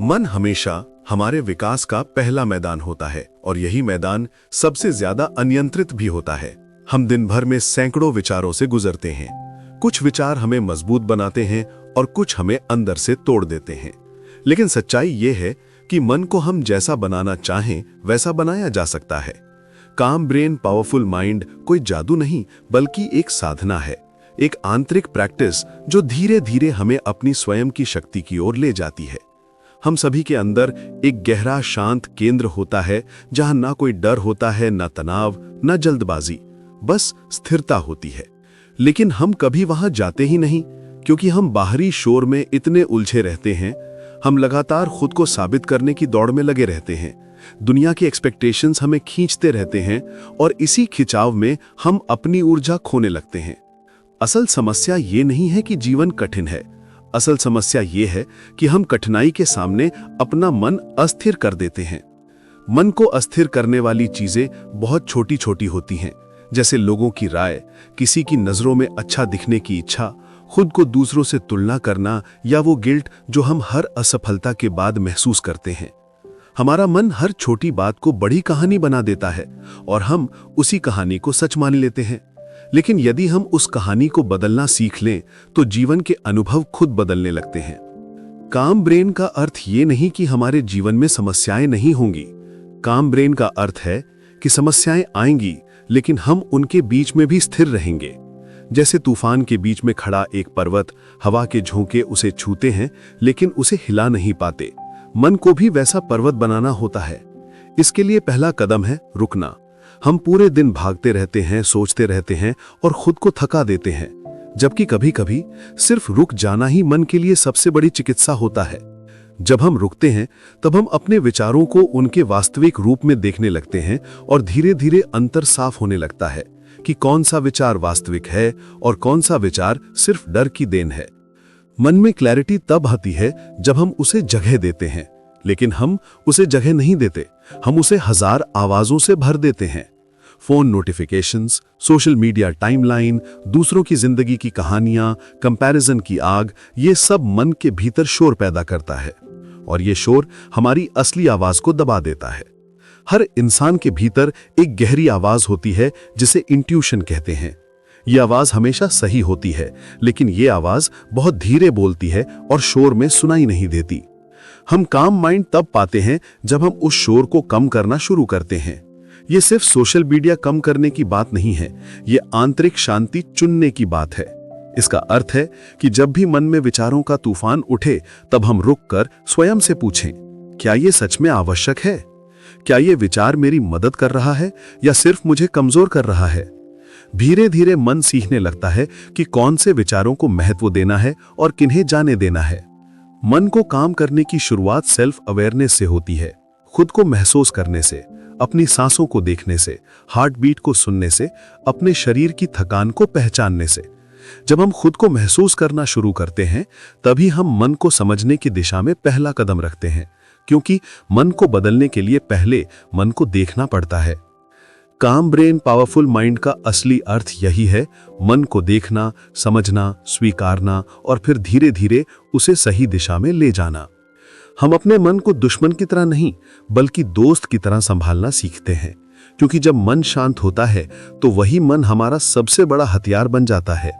मन हमेशा हमारे विकास का पहला मैदान होता है और यही मैदान सबसे ज्यादा अनियंत्रित भी होता है। हम दिन भर में सैकड़ों विचारों से गुजरते हैं। कुछ विचार हमें मजबूत बनाते हैं और कुछ हमें अंदर से तोड़ देते हैं। लेकिन सच्चाई ये है कि मन को हम जैसा बनाना चाहें वैसा बनाया जा सकता है। काम ब्रेन पावरफुल माइंड कोई जादू नहीं बल्कि एक साधना है, एक आंतरिक प्रैक्टिस जो धीरे धीरे हमें अपनी स्वयं की शक्ति की ओर ले जाती है। हम सभी के अंदर एक गहरा शांत केंद्र होता है जहां ना कोई डर होता है, ना तनाव, ना जल्दबाजी, बस स्थिरता होती है। लेकिन हम कभी वहां जाते ही नहीं क्योंकि हम बाहरी शोर में इतने उलझे रहते हैं। हम लगातार खुद को साबित करने की दौड़ में लगे रहते हैं। दुनिया की एक्सपेक्टेशंस हमें खींचते रहते हैं और इसी खिंचाव में हम अपनी ऊर्जा खोने लगते हैं। असल समस्या ये नहीं है कि जीवन कठिन है, असल समस्या ये है कि हम कठिनाई के सामने अपना मन अस्थिर कर देते हैं। मन को अस्थिर करने वाली चीजें बहुत छोटी छोटी होती हैं, जैसे लोगों की राय, किसी की नजरों में अच्छा दिखने की इच्छा, खुद को दूसरों से तुलना करना या वो गिल्ट जो हम हर असफलता के बाद महसूस करते हैं। हमारा मन हर छोटी बात को बड़ी कहानी बना देता है और हम उसी कहानी को सच मान लेते हैं। लेकिन यदि हम उस कहानी को बदलना सीख लें तो जीवन के अनुभव खुद बदलने लगते हैं। काम ब्रेन का अर्थ ये नहीं कि हमारे जीवन में समस्याएं नहीं होंगी। काम ब्रेन का अर्थ है कि समस्याएं आएंगी लेकिन हम उनके बीच में भी स्थिर रहेंगे। जैसे तूफान के बीच में खड़ा एक पर्वत, हवा के झोंके उसे छूते हैं लेकिन उसे हिला नहीं पाते। मन को भी वैसा पर्वत बनाना होता है। इसके लिए पहला कदम है रुकना। हम पूरे दिन भागते रहते हैं, सोचते रहते हैं और खुद को थका देते हैं, जबकि कभी कभी सिर्फ रुक जाना ही मन के लिए सबसे बड़ी चिकित्सा होता है। जब हम रुकते हैं तब हम अपने विचारों को उनके वास्तविक रूप में देखने लगते हैं और धीरे धीरे अंतर साफ होने लगता है कि कौन सा विचार वास्तविक है और कौन सा विचार सिर्फ डर की देन है। मन में क्लैरिटी तब आती है जब हम उसे जगह देते हैं, लेकिन हम उसे जगह नहीं देते, हम उसे हजार आवाजों से भर देते हैं। Phone notifications, social media timeline, दूसरों की जिंदगी की कहानियां, कंपैरिजन की आग, ये सब मन के भीतर शोर पैदा करता है और ये शोर हमारी असली आवाज को दबा देता है। हर इंसान के भीतर एक गहरी आवाज होती है जिसे इंट्यूशन कहते हैं। ये आवाज हमेशा सही होती है, लेकिन ये आवाज बहुत धीरे बोलती है और शोर में सुनाई नहीं देती। हम काम माइंड तब पाते हैं जब हम उस शोर को कम करना शुरू करते हैं। ये सिर्फ सोशल मीडिया कम करने की बात नहीं है, ये आंतरिक शांति चुनने की बात है। इसका अर्थ है कि जब भी मन में विचारों का तूफान उठे तब हम रुककर स्वयं से पूछें, क्या ये सच में आवश्यक है? क्या ये विचार मेरी मदद कर रहा है या सिर्फ मुझे कमजोर कर रहा है? धीरे धीरे मन सीखने लगता है कि कौन से विचारों को महत्व देना है और किन्हें जाने देना है। मन को काम करने की शुरुआत सेल्फ अवेयरनेस से होती है, खुद को महसूस करने से, अपनी सांसों को देखने से, हार्ट बीट को सुनने से, अपने शरीर की थकान को पहचानने से। जब हम खुद को महसूस करना शुरू करते हैं तभी हम मन को समझने की दिशा में पहला कदम रखते हैं, क्योंकि मन को बदलने के लिए पहले मन को देखना पड़ता है। काम ब्रेन पावरफुल माइंड का असली अर्थ यही है, मन को देखना, समझना, स्वीकारना और फिर धीरे धीरे उसे सही दिशा में ले जाना। हम अपने मन को दुश्मन की तरह नहीं बल्कि दोस्त की तरह संभालना सीखते हैं, क्योंकि जब मन शांत होता है तो वही मन हमारा सबसे बड़ा हथियार बन जाता है।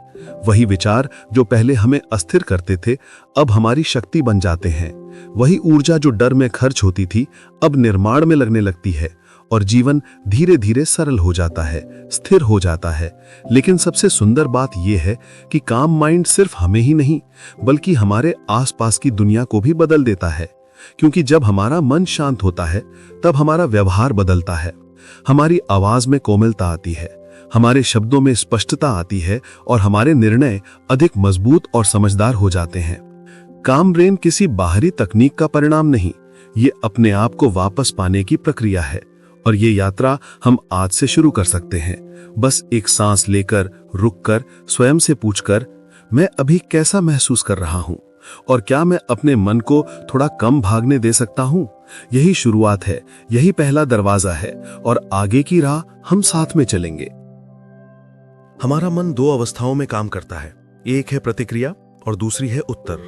वही विचार जो पहले हमें अस्थिर करते थे अब हमारी शक्ति बन जाते हैं। वही ऊर्जा जो डर में खर्च होती थी अब निर्माण में लगने लगती है और जीवन धीरे धीरे सरल हो जाता है, स्थिर हो जाता है। लेकिन सबसे सुंदर बात यह है कि काम माइंड सिर्फ हमें ही नहीं बल्कि हमारे आसपास की दुनिया को भी बदल देता है, क्योंकि जब हमारा मन शांत होता है तब हमारा व्यवहार बदलता है। हमारी आवाज में कोमलता आती है, हमारे शब्दों में स्पष्टता आती है और हमारे निर्णय अधिक मजबूत और समझदार हो जाते हैं। काम ब्रेन किसी बाहरी तकनीक का परिणाम नहीं, ये अपने आप को वापस पाने की प्रक्रिया है और ये यात्रा हम आज से शुरू कर सकते हैं। बस एक सांस लेकर, रुककर, स्वयं से पूछकर, मैं अभी कैसा महसूस कर रहा हूं और क्या मैं अपने मन को थोड़ा कम भागने दे सकता हूं? यही शुरुआत है, यही पहला दरवाजा है और आगे की राह हम साथ में चलेंगे। हमारा मन दो अवस्थाओं में काम करता है, एक है प्रतिक्रिया और दूसरी है उत्तर।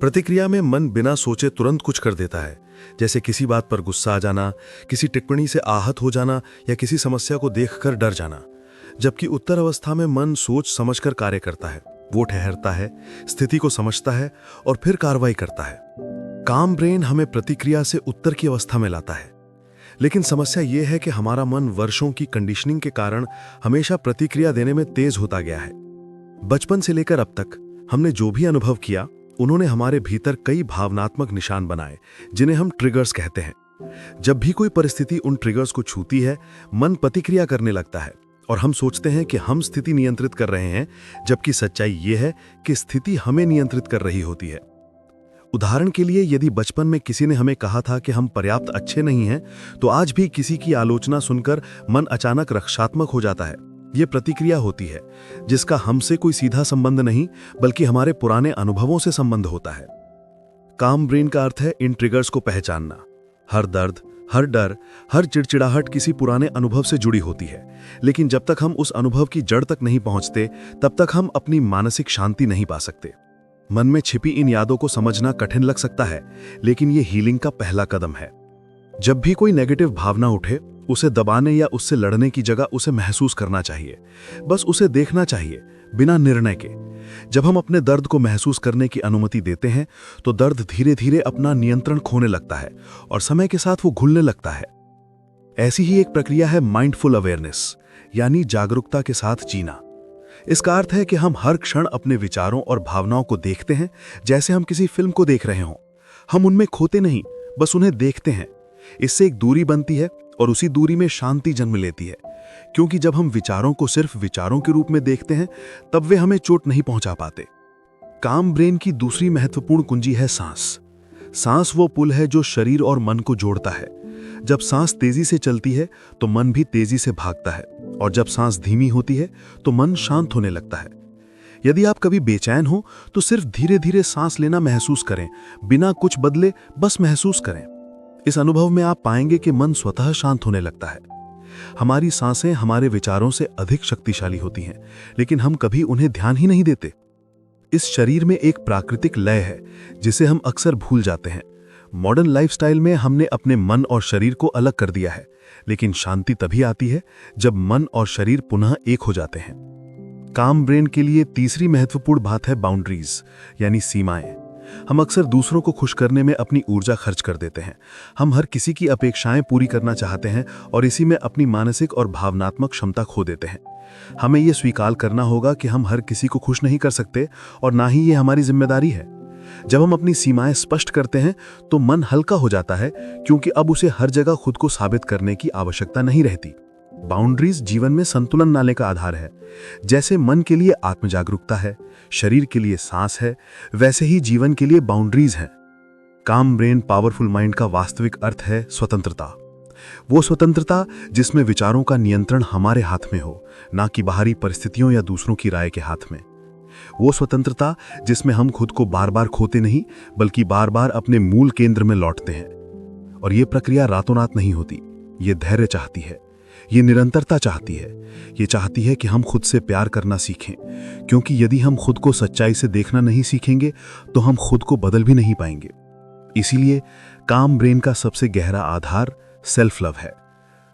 प्रतिक्रिया में मन बिना सोचे तुरंत कुछ कर देता है, जैसे किसी बात पर गुस्सा आ जाना, किसी टिप्पणी से आहत हो जाना या किसी समस्या को देखकर डर जाना। जबकि उत्तर अवस्था में मन सोच समझकर कार्य करता है, वो ठहरता है, स्थिति को समझता है और फिर कार्रवाई करता है। काम ब्रेन हमें प्रतिक्रिया से उत्तर की अवस्था में लाता है, लेकिन समस्या यह है कि हमारा मन वर्षों की कंडीशनिंग के कारण हमेशा प्रतिक्रिया देने में तेज होता गया है। बचपन से लेकर अब तक हमने जो भी अनुभव किया, उन्होंने हमारे भीतर कई भावनात्मक निशान बनाए, जिन्हें हम ट्रिगर्स कहते हैं। जब भी कोई परिस्थिति उन ट्रिगर्स को छूती है, मन प्रतिक्रिया करने लगता है और हम सोचते हैं कि हम स्थिति नियंत्रित कर रहे हैं, जबकि सच्चाई यह है कि स्थिति हमें नियंत्रित कर रही होती है। उदाहरण के लिए, यदि बचपन में किसी ने हमें कहा था कि हम पर्याप्त अच्छे नहीं हैं, तो आज भी किसी की आलोचना सुनकर मन अचानक रक्षात्मक हो जाता है। ये प्रतिक्रिया होती है जिसका हमसे कोई सीधा संबंध नहीं, बल्कि हमारे पुराने अनुभवों से संबंध होता है। काम ब्रेन का अर्थ है इन ट्रिगर्स को पहचानना। हर दर्द, हर डर, हर चिड़चिड़ाहट किसी पुराने अनुभव से जुड़ी होती है, लेकिन जब तक हम उस अनुभव की जड़ तक नहीं पहुंचते, तब तक हम अपनी मानसिक शांति नहीं पा सकते। मन में छिपी इन यादों को समझना कठिन लग सकता है, लेकिन ये हीलिंग का पहला कदम है। जब भी कोई नेगेटिव भावना उठे, उसे दबाने या उससे लड़ने की जगह उसे महसूस करना चाहिए। बस उसे देखना चाहिए, बिना निर्णय के। जब हम अपने दर्द को महसूस करने की अनुमति देते हैं, तो दर्द धीरे धीरे अपना नियंत्रण खोने लगता है और समय के साथ वो घुलने लगता है। ऐसी ही एक प्रक्रिया है माइंडफुल अवेयरनेस, यानी जागरूकता के साथ जीना। इसका अर्थ है कि हम हर क्षण अपने विचारों और भावनाओं को देखते हैं, जैसे हम किसी फिल्म को देख रहे हों। हम उनमें खोते नहीं, बस उन्हें देखते हैं। इससे एक दूरी बनती है और उसी दूरी में शांति जन्म लेती है, क्योंकि जब हम विचारों को सिर्फ विचारों के रूप में देखते हैं, तब वे हमें चोट नहीं पहुंचा पाते। काम ब्रेन की दूसरी महत्वपूर्ण कुंजी है सांस। सांस वो पुल है जो शरीर और मन को जोड़ता है। जब सांस तेजी से चलती है, तो मन भी तेजी से भागता है, और जब सांस धीमी होती है, तो मन शांत होने लगता है। यदि आप कभी बेचैन हो, तो सिर्फ धीरे धीरे सांस लेना महसूस करें, बिना कुछ बदले, बस महसूस करें। इस अनुभव में आप पाएंगे कि मन स्वतः शांत होने लगता है। हमारी सांसें हमारे विचारों से अधिक शक्तिशाली होती हैं, लेकिन हम कभी उन्हें ध्यान ही नहीं देते। इस शरीर में एक प्राकृतिक लय है, जिसे हम अक्सर भूल जाते हैं। मॉडर्न लाइफस्टाइल में हमने अपने मन और शरीर को अलग कर दिया है, लेकिन शांति तभी आती है जब मन और शरीर पुनः एक हो जाते हैं। काम ब्रेन के लिए तीसरी महत्वपूर्ण बात है बाउंड्रीज, यानी सीमाएं। हम अक्सर दूसरों को खुश करने में अपनी ऊर्जा खर्च कर देते हैं। हम हर किसी की अपेक्षाएं पूरी करना चाहते हैं और इसी में अपनी मानसिक और भावनात्मक क्षमता खो देते हैं। हमें यह स्वीकार करना होगा कि हम हर किसी को खुश नहीं कर सकते, और ना ही ये हमारी जिम्मेदारी है। जब हम अपनी सीमाएं स्पष्ट करते हैं, तो मन हल्का हो जाता है, क्योंकि अब उसे हर जगह खुद को साबित करने की आवश्यकता नहीं रहती। बाउंड्रीज जीवन में संतुलन लाने का आधार है। जैसे मन के लिए आत्म जागरूकता है, शरीर के लिए सांस है, वैसे ही जीवन के लिए बाउंड्रीज हैं। काम ब्रेन पावरफुल माइंड का वास्तविक अर्थ है स्वतंत्रता। वो स्वतंत्रता जिसमें विचारों का नियंत्रण हमारे हाथ में हो, ना कि बाहरी परिस्थितियों या दूसरों की राय के हाथ में। वो स्वतंत्रता जिसमें हम खुद को बार बार खोते नहीं, बल्कि बार बार अपने मूल केंद्र में लौटते हैं। और ये प्रक्रिया रातों रात नहीं होती। ये धैर्य चाहती है, ये निरंतरता चाहती है। ये चाहती है कि हम खुद से प्यार करना सीखें, क्योंकि यदि हम खुद को सच्चाई से देखना नहीं सीखेंगे, तो हम खुद को बदल भी नहीं पाएंगे। इसीलिए काम ब्रेन का सबसे गहरा आधार सेल्फ लव है।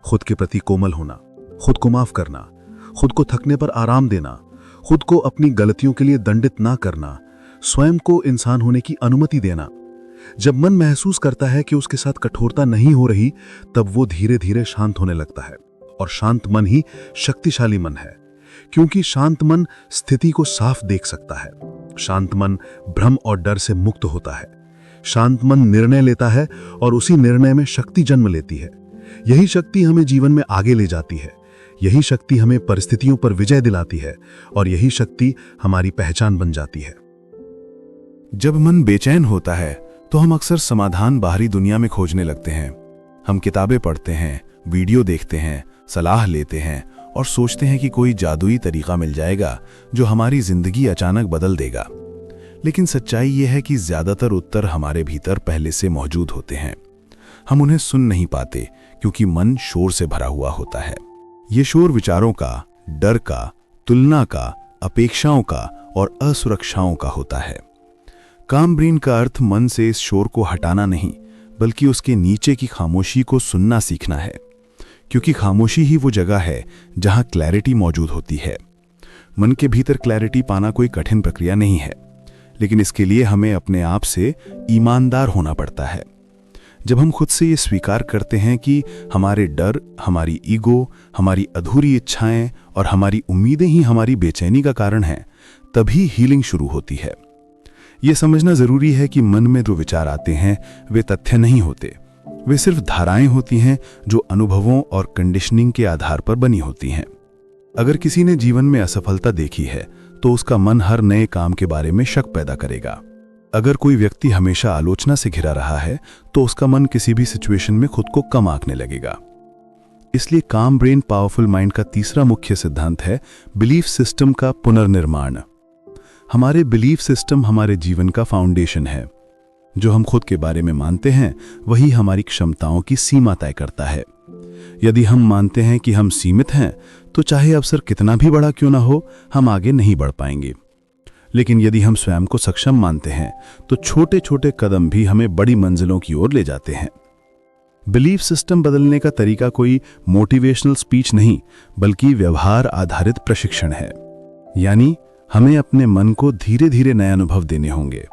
खुद के प्रति कोमल होना, खुद को माफ करना, खुद को थकने पर आराम देना, खुद को अपनी गलतियों के लिए दंडित ना करना, स्वयं को इंसान होने की अनुमति देना। जब मन महसूस करता है कि उसके साथ कठोरता नहीं हो रही, तब वो धीरे धीरे शांत होने लगता है। और शांत मन ही शक्तिशाली मन है, क्योंकि शांत मन स्थिति को साफ देख सकता है। शांत मन भ्रम और डर से मुक्त होता है। शांत मन निर्णय लेता है और उसी निर्णय में शक्ति जन्म लेती है। यही शक्ति हमें जीवन में आगे ले जाती है। यही शक्ति हमें परिस्थितियों पर विजय दिलाती है, और यही शक्ति हमारी पहचान बन जाती है। जब मन बेचैन होता है, तो हम अक्सर समाधान बाहरी दुनिया में खोजने लगते हैं। हम किताबें पढ़ते हैं, वीडियो देखते हैं, सलाह लेते हैं और सोचते हैं कि कोई जादुई तरीका मिल जाएगा जो हमारी जिंदगी अचानक बदल देगा। लेकिन सच्चाई यह है कि ज्यादातर उत्तर हमारे भीतर पहले से मौजूद होते हैं। हम उन्हें सुन नहीं पाते, क्योंकि मन शोर से भरा हुआ होता है। ये शोर विचारों का, डर का, तुलना का, अपेक्षाओं का और असुरक्षाओं का होता है। काम ब्रेन का अर्थ मन से इस शोर को हटाना नहीं, बल्कि उसके नीचे की खामोशी को सुनना सीखना है, क्योंकि खामोशी ही वो जगह है जहां क्लैरिटी मौजूद होती है। मन के भीतर क्लैरिटी पाना कोई कठिन प्रक्रिया नहीं है, लेकिन इसके लिए हमें अपने आप से ईमानदार होना पड़ता है। जब हम खुद से ये स्वीकार करते हैं कि हमारे डर, हमारी ईगो, हमारी अधूरी इच्छाएं और हमारी उम्मीदें ही हमारी बेचैनी का कारण हैं, तभी हीलिंग शुरू होती है। ये समझना जरूरी है कि मन में जो विचार आते हैं वे तथ्य नहीं होते, वे सिर्फ धाराएं होती हैं जो अनुभवों और कंडीशनिंग के आधार पर बनी होती हैं। अगर किसी ने जीवन में असफलता देखी है तो उसका मन हर नए काम के बारे में शक पैदा करेगा। अगर कोई व्यक्ति हमेशा आलोचना से घिरा रहा है तो उसका मन किसी भी सिचुएशन में खुद को कम आंकने लगेगा। इसलिए काम ब्रेन पावरफुल माइंड का तीसरा मुख्य सिद्धांत है बिलीफ सिस्टम का पुनर्निर्माण। हमारे बिलीफ सिस्टम हमारे जीवन का फाउंडेशन है। जो हम खुद के बारे में मानते हैं वही हमारी क्षमताओं की सीमा तय करता है। यदि हम मानते हैं कि हम सीमित हैं तो चाहे अवसर कितना भी बड़ा क्यों ना हो, हम आगे नहीं बढ़ पाएंगे। लेकिन यदि हम स्वयं को सक्षम मानते हैं तो छोटे छोटे कदम भी हमें बड़ी मंजिलों की ओर ले जाते हैं। बिलीफ सिस्टम बदलने का तरीका कोई मोटिवेशनल स्पीच नहीं, बल्कि व्यवहार आधारित प्रशिक्षण है। यानी हमें अपने मन को धीरे धीरे नए अनुभव देने होंगे।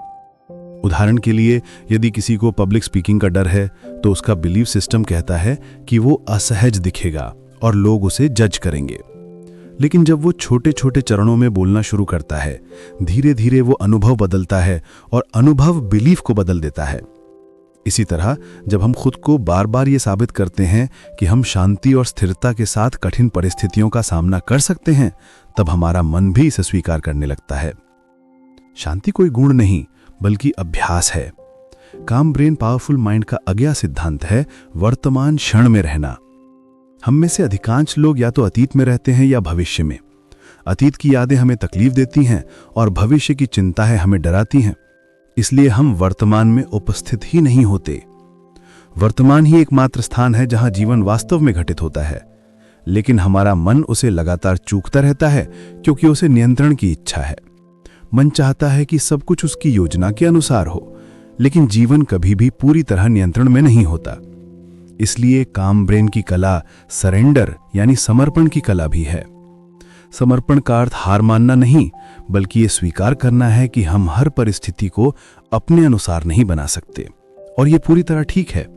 उदाहरण के लिए, यदि किसी को पब्लिक स्पीकिंग का डर है तो उसका बिलीफ सिस्टम कहता है कि वो असहज दिखेगा और लोग उसे जज करेंगे। लेकिन जब वो छोटे छोटे चरणों में बोलना शुरू करता है, धीरे धीरे वो अनुभव बदलता है और अनुभव बिलीफ को बदल देता है। इसी तरह जब हम खुद को बार बार ये साबित करते हैं कि हम शांति और स्थिरता के साथ कठिन परिस्थितियों का सामना कर सकते हैं, तब हमारा मन भी इसे स्वीकार करने लगता है। शांति कोई गुण नहीं, बल्कि अभ्यास है। काम ब्रेन पावरफुल माइंड का अगला सिद्धांत है वर्तमान क्षण में रहना। हम में से अधिकांश लोग या तो अतीत में रहते हैं या भविष्य में। अतीत की यादें हमें तकलीफ देती हैं और भविष्य की चिंताएं हमें डराती हैं। इसलिए हम वर्तमान में उपस्थित ही नहीं होते। वर्तमान ही एकमात्र स्थान है जहां जीवन वास्तव में घटित होता है, लेकिन हमारा मन उसे लगातार चूकता रहता है क्योंकि उसे नियंत्रण की इच्छा है। मन चाहता है कि सब कुछ उसकी योजना के अनुसार हो, लेकिन जीवन कभी भी पूरी तरह नियंत्रण में नहीं होता। इसलिए काम ब्रेन की कला सरेंडर यानी समर्पण की कला भी है। समर्पण का अर्थ हार मानना नहीं, बल्कि ये स्वीकार करना है कि हम हर परिस्थिति को अपने अनुसार नहीं बना सकते, और ये पूरी तरह ठीक है।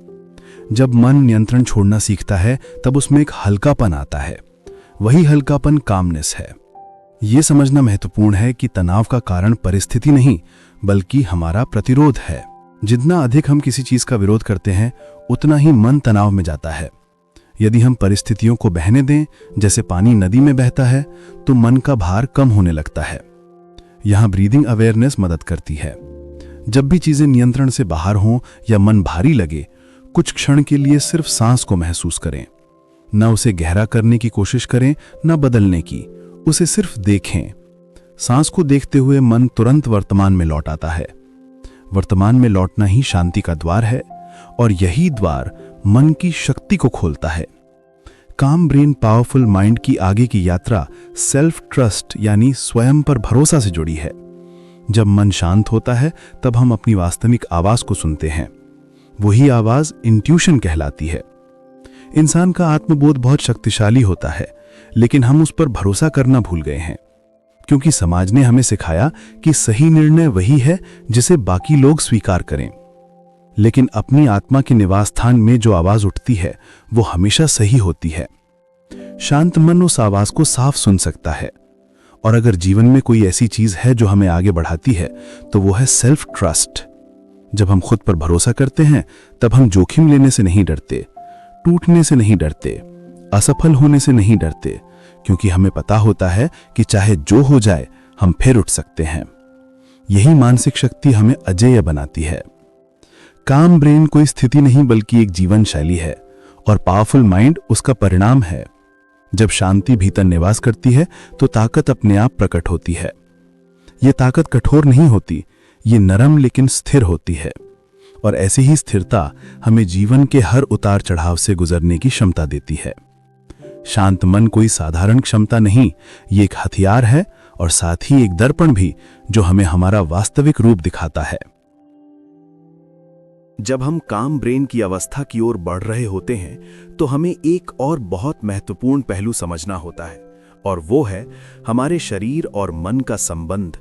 जब मन नियंत्रण छोड़ना सीखता है तब उसमें एक हल्कापन आता है। वही हल्कापन कामनेस है। ये समझना महत्वपूर्ण है कि तनाव का कारण परिस्थिति नहीं, बल्कि हमारा प्रतिरोध है। जितना अधिक हम किसी चीज का विरोध करते हैं, उतना ही मन तनाव में जाता है। यदि हम परिस्थितियों को बहने दें, जैसे पानी नदी में बहता है, तो मन का भार कम होने लगता है। यहां ब्रीदिंग अवेयरनेस मदद करती है। जब भी चीजें नियंत्रण से बाहर हों या मन भारी लगे, कुछ क्षण के लिए सिर्फ सांस को महसूस करें। न उसे गहरा करने की कोशिश करें, न बदलने की, उसे सिर्फ देखें। सांस को देखते हुए मन तुरंत वर्तमान में लौट आता है। वर्तमान में लौटना ही शांति का द्वार है, और यही द्वार मन की शक्ति को खोलता है। काम ब्रेन पावरफुल माइंड की आगे की यात्रा सेल्फ ट्रस्ट यानी स्वयं पर भरोसा से जुड़ी है। जब मन शांत होता है तब हम अपनी वास्तविक आवाज को सुनते हैं। वही आवाज इंट्यूशन कहलाती है। इंसान का आत्मबोध बहुत शक्तिशाली होता है, लेकिन हम उस पर भरोसा करना भूल गए हैं, क्योंकि समाज ने हमें सिखाया कि सही निर्णय वही है जिसे बाकी लोग स्वीकार करें। लेकिन अपनी आत्मा के निवास स्थान में जो आवाज उठती है वो हमेशा सही होती है। शांत मन उस आवाज को साफ सुन सकता है। और अगर जीवन में कोई ऐसी चीज है जो हमें आगे बढ़ाती है तो वो है सेल्फ ट्रस्ट। जब हम खुद पर भरोसा करते हैं तब हम जोखिम लेने से नहीं डरते, टूटने से नहीं डरते, असफल होने से नहीं डरते, क्योंकि हमें पता होता है कि चाहे जो हो जाए हम फिर उठ सकते हैं। यही मानसिक शक्ति हमें अजेय बनाती है। काम ब्रेन कोई स्थिति नहीं बल्कि एक जीवन शैली है, और पावरफुल माइंड उसका परिणाम है। जब शांति भीतर निवास करती है तो ताकत अपने आप प्रकट होती है। यह ताकत कठोर नहीं होती, ये नरम लेकिन स्थिर होती है, और ऐसी ही स्थिरता हमें जीवन के हर उतार चढ़ाव से गुजरने की क्षमता देती है। शांत मन कोई साधारण क्षमता नहीं, ये एक हथियार है, और साथ ही एक दर्पण भी जो हमें हमारा वास्तविक रूप दिखाता है। जब हम काम ब्रेन की अवस्था की ओर बढ़ रहे होते हैं तो हमें एक और बहुत महत्वपूर्ण पहलू समझना होता है, और वो है हमारे शरीर और मन का संबंध।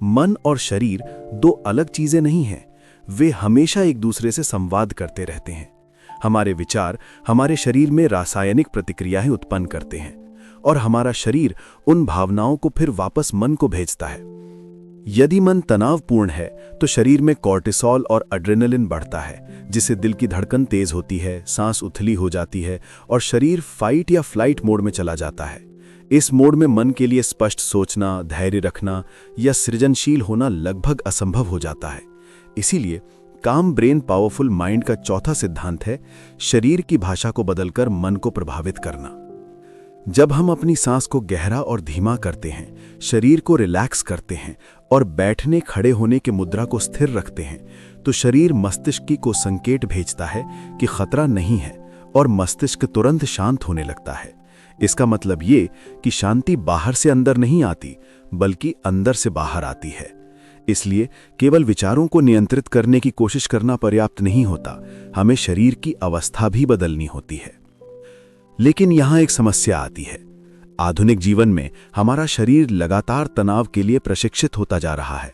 मन और शरीर दो अलग चीजें नहीं हैं, वे हमेशा एक दूसरे से संवाद करते रहते हैं। हमारे विचार हमारे शरीर में रासायनिक प्रतिक्रियाएं उत्पन्न करते हैं और हमारा शरीर उन भावनाओं को फिर वापस मन को भेजता है। यदि मन तनावपूर्ण है तो शरीर में कॉर्टिसोल और एड्रेनलिन बढ़ता है, जिससे दिल की धड़कन तेज होती है, सांस उथली हो जाती है और शरीर फाइट या फ्लाइट मोड में चला जाता है। इस मोड में मन के लिए स्पष्ट सोचना, धैर्य रखना या सृजनशील होना लगभग असंभव हो जाता है। इसीलिए काम ब्रेन पावरफुल माइंड का चौथा सिद्धांत है शरीर की भाषा को बदलकर मन को प्रभावित करना। जब हम अपनी सांस को गहरा और धीमा करते हैं, शरीर को रिलैक्स करते हैं और बैठने खड़े होने की मुद्रा को स्थिर रखते हैं, तो शरीर मस्तिष्क को संकेत भेजता है कि खतरा नहीं है और मस्तिष्क तुरंत शांत होने लगता है। इसका मतलब ये कि शांति बाहर से अंदर नहीं आती, बल्कि अंदर से बाहर आती है। इसलिए केवल विचारों को नियंत्रित करने की कोशिश करना पर्याप्त नहीं होता, हमें शरीर की अवस्था भी बदलनी होती है। लेकिन यहां एक समस्या आती है। आधुनिक जीवन में हमारा शरीर लगातार तनाव के लिए प्रशिक्षित होता जा रहा है।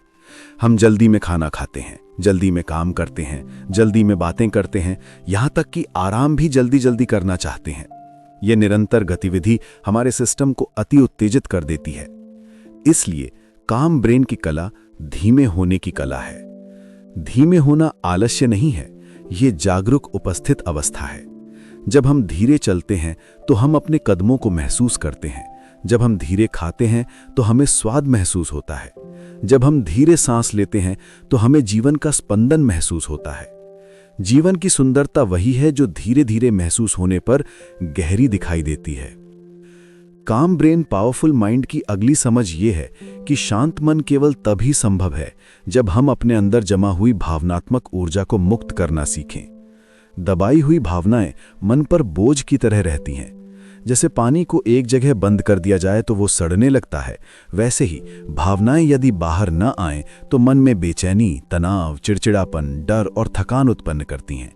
हम जल्दी में खाना खाते हैं, जल्दी में काम करते हैं, जल्दी में बातें करते हैं, यहां तक कि आराम भी जल्दी जल्दी करना चाहते हैं। यह निरंतर गतिविधि हमारे सिस्टम को अति उत्तेजित कर देती है। इसलिए काम ब्रेन की कला धीमे होने की कला है। धीमे होना आलस्य नहीं है, ये जागरूक उपस्थित अवस्था है। जब हम धीरे चलते हैं तो हम अपने कदमों को महसूस करते हैं। जब हम धीरे खाते हैं तो हमें स्वाद महसूस होता है। जब हम धीरे सांस लेते हैं तो हमें जीवन का स्पंदन महसूस होता है। जीवन की सुंदरता वही है जो धीरे धीरे महसूस होने पर गहरी दिखाई देती है। काम ब्रेन पावरफुल माइंड की अगली समझ ये है कि शांत मन केवल तभी संभव है जब हम अपने अंदर जमा हुई भावनात्मक ऊर्जा को मुक्त करना सीखें। दबाई हुई भावनाएं मन पर बोझ की तरह रहती हैं। जैसे पानी को एक जगह बंद कर दिया जाए तो वो सड़ने लगता है, वैसे ही भावनाएं यदि बाहर न आएं तो मन में बेचैनी, तनाव, चिड़चिड़ापन, डर और थकान उत्पन्न करती हैं।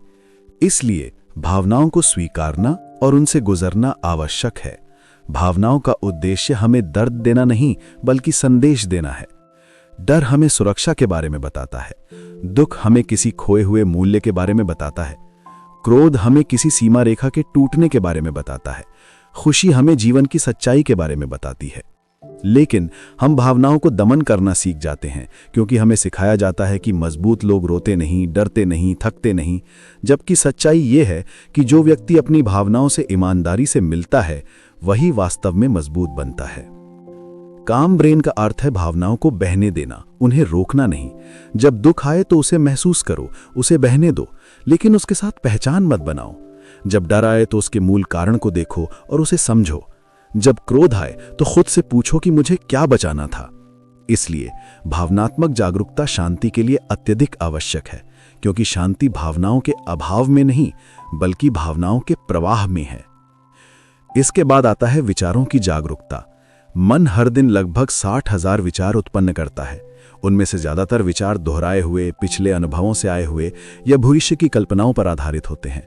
इसलिए भावनाओं को स्वीकारना और उनसे गुजरना आवश्यक है। भावनाओं का उद्देश्य हमें दर्द देना नहीं, बल्कि संदेश देना है। डर हमें सुरक्षा के बारे में बताता है, दुख हमें किसी खोए हुए मूल्य के बारे में बताता है, क्रोध हमें किसी सीमा रेखा के टूटने के बारे में बताता है, खुशी हमें जीवन की सच्चाई के बारे में बताती है। लेकिन हम भावनाओं को दमन करना सीख जाते हैं, क्योंकि हमें सिखाया जाता है कि मजबूत लोग रोते नहीं, डरते नहीं, थकते नहीं, जबकि सच्चाई ये है कि जो व्यक्ति अपनी भावनाओं से ईमानदारी से मिलता है वही वास्तव में मजबूत बनता है। काम ब्रेन का अर्थ है भावनाओं को बहने देना, उन्हें रोकना नहीं। जब दुख आए तो उसे महसूस करो, उसे बहने दो, लेकिन उसके साथ पहचान मत बनाओ। जब डर आए तो उसके मूल कारण को देखो और उसे समझो। जब क्रोध आए तो खुद से पूछो कि मुझे क्या बचाना था। इसलिए भावनात्मक जागरूकता शांति के लिए अत्यधिक आवश्यक है, क्योंकि शांति भावनाओं के अभाव में नहीं, बल्कि भावनाओं के प्रवाह में है। इसके बाद आता है विचारों की जागरूकता। मन हर दिन लगभग 60,000 विचार उत्पन्न करता है। उनमें से ज्यादातर विचार दोहराए हुए, पिछले अनुभवों से आए हुए या भविष्य की कल्पनाओं पर आधारित होते हैं।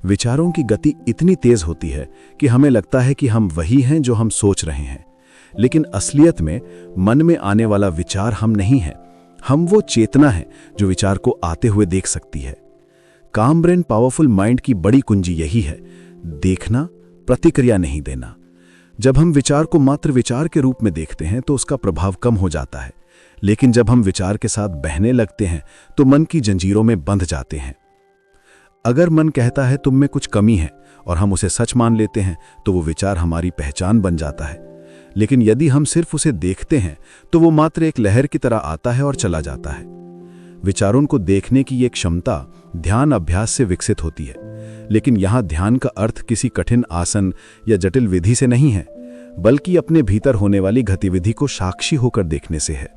विचारों की गति इतनी तेज होती है कि हमें लगता है कि हम वही हैं जो हम सोच रहे हैं, लेकिन असलियत में मन में आने वाला विचार हम नहीं हैं। हम वो चेतना है जो विचार को आते हुए देख सकती है। काम ब्रेन पावरफुल माइंड की बड़ी कुंजी यही है, देखना, प्रतिक्रिया नहीं देना। जब हम विचार को मात्र विचार के रूप में देखते हैं तो उसका प्रभाव कम हो जाता है, लेकिन जब हम विचार के साथ बहने लगते हैं तो मन की जंजीरों में बंध जाते हैं। अगर मन कहता है तुम में कुछ कमी है और हम उसे सच मान लेते हैं तो वो विचार हमारी पहचान बन जाता है। लेकिन यदि हम सिर्फ उसे देखते हैं तो वो मात्र एक लहर की तरह आता है और चला जाता है। विचारों को देखने की ये क्षमता ध्यान अभ्यास से विकसित होती है, लेकिन यहाँ ध्यान का अर्थ किसी कठिन आसन या जटिल विधि से नहीं है, बल्कि अपने भीतर होने वाली गतिविधि को साक्षी होकर देखने से है।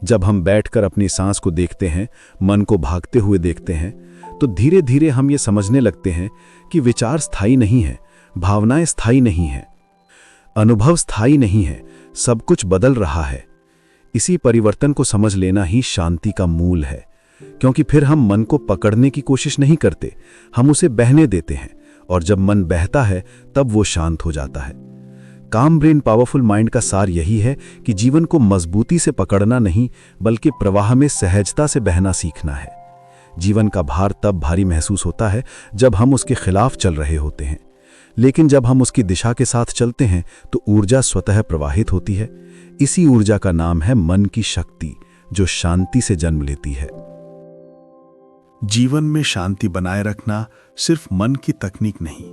जब हम बैठकर अपनी सांस को देखते हैं, मन को भागते हुए देखते हैं, तो धीरे धीरे हम ये समझने लगते हैं कि विचार स्थायी नहीं है, भावनाएं स्थायी नहीं हैं, अनुभव स्थायी नहीं है, सब कुछ बदल रहा है। इसी परिवर्तन को समझ लेना ही शांति का मूल है, क्योंकि फिर हम मन को पकड़ने की कोशिश नहीं करते, हम उसे बहने देते हैं, और जब मन बहता है तब वो शांत हो जाता है। काम ब्रेन पावरफुल माइंड का सार यही है कि जीवन को मजबूती से पकड़ना नहीं, बल्कि प्रवाह में सहजता से बहना सीखना है। जीवन का भार तब भारी महसूस होता है जब हम उसके खिलाफ चल रहे होते हैं, लेकिन जब हम उसकी दिशा के साथ चलते हैं तो ऊर्जा स्वतः प्रवाहित होती है। इसी ऊर्जा का नाम है मन की शक्ति, जो शांति से जन्म लेती है। जीवन में शांति बनाए रखना सिर्फ मन की तकनीक नहीं,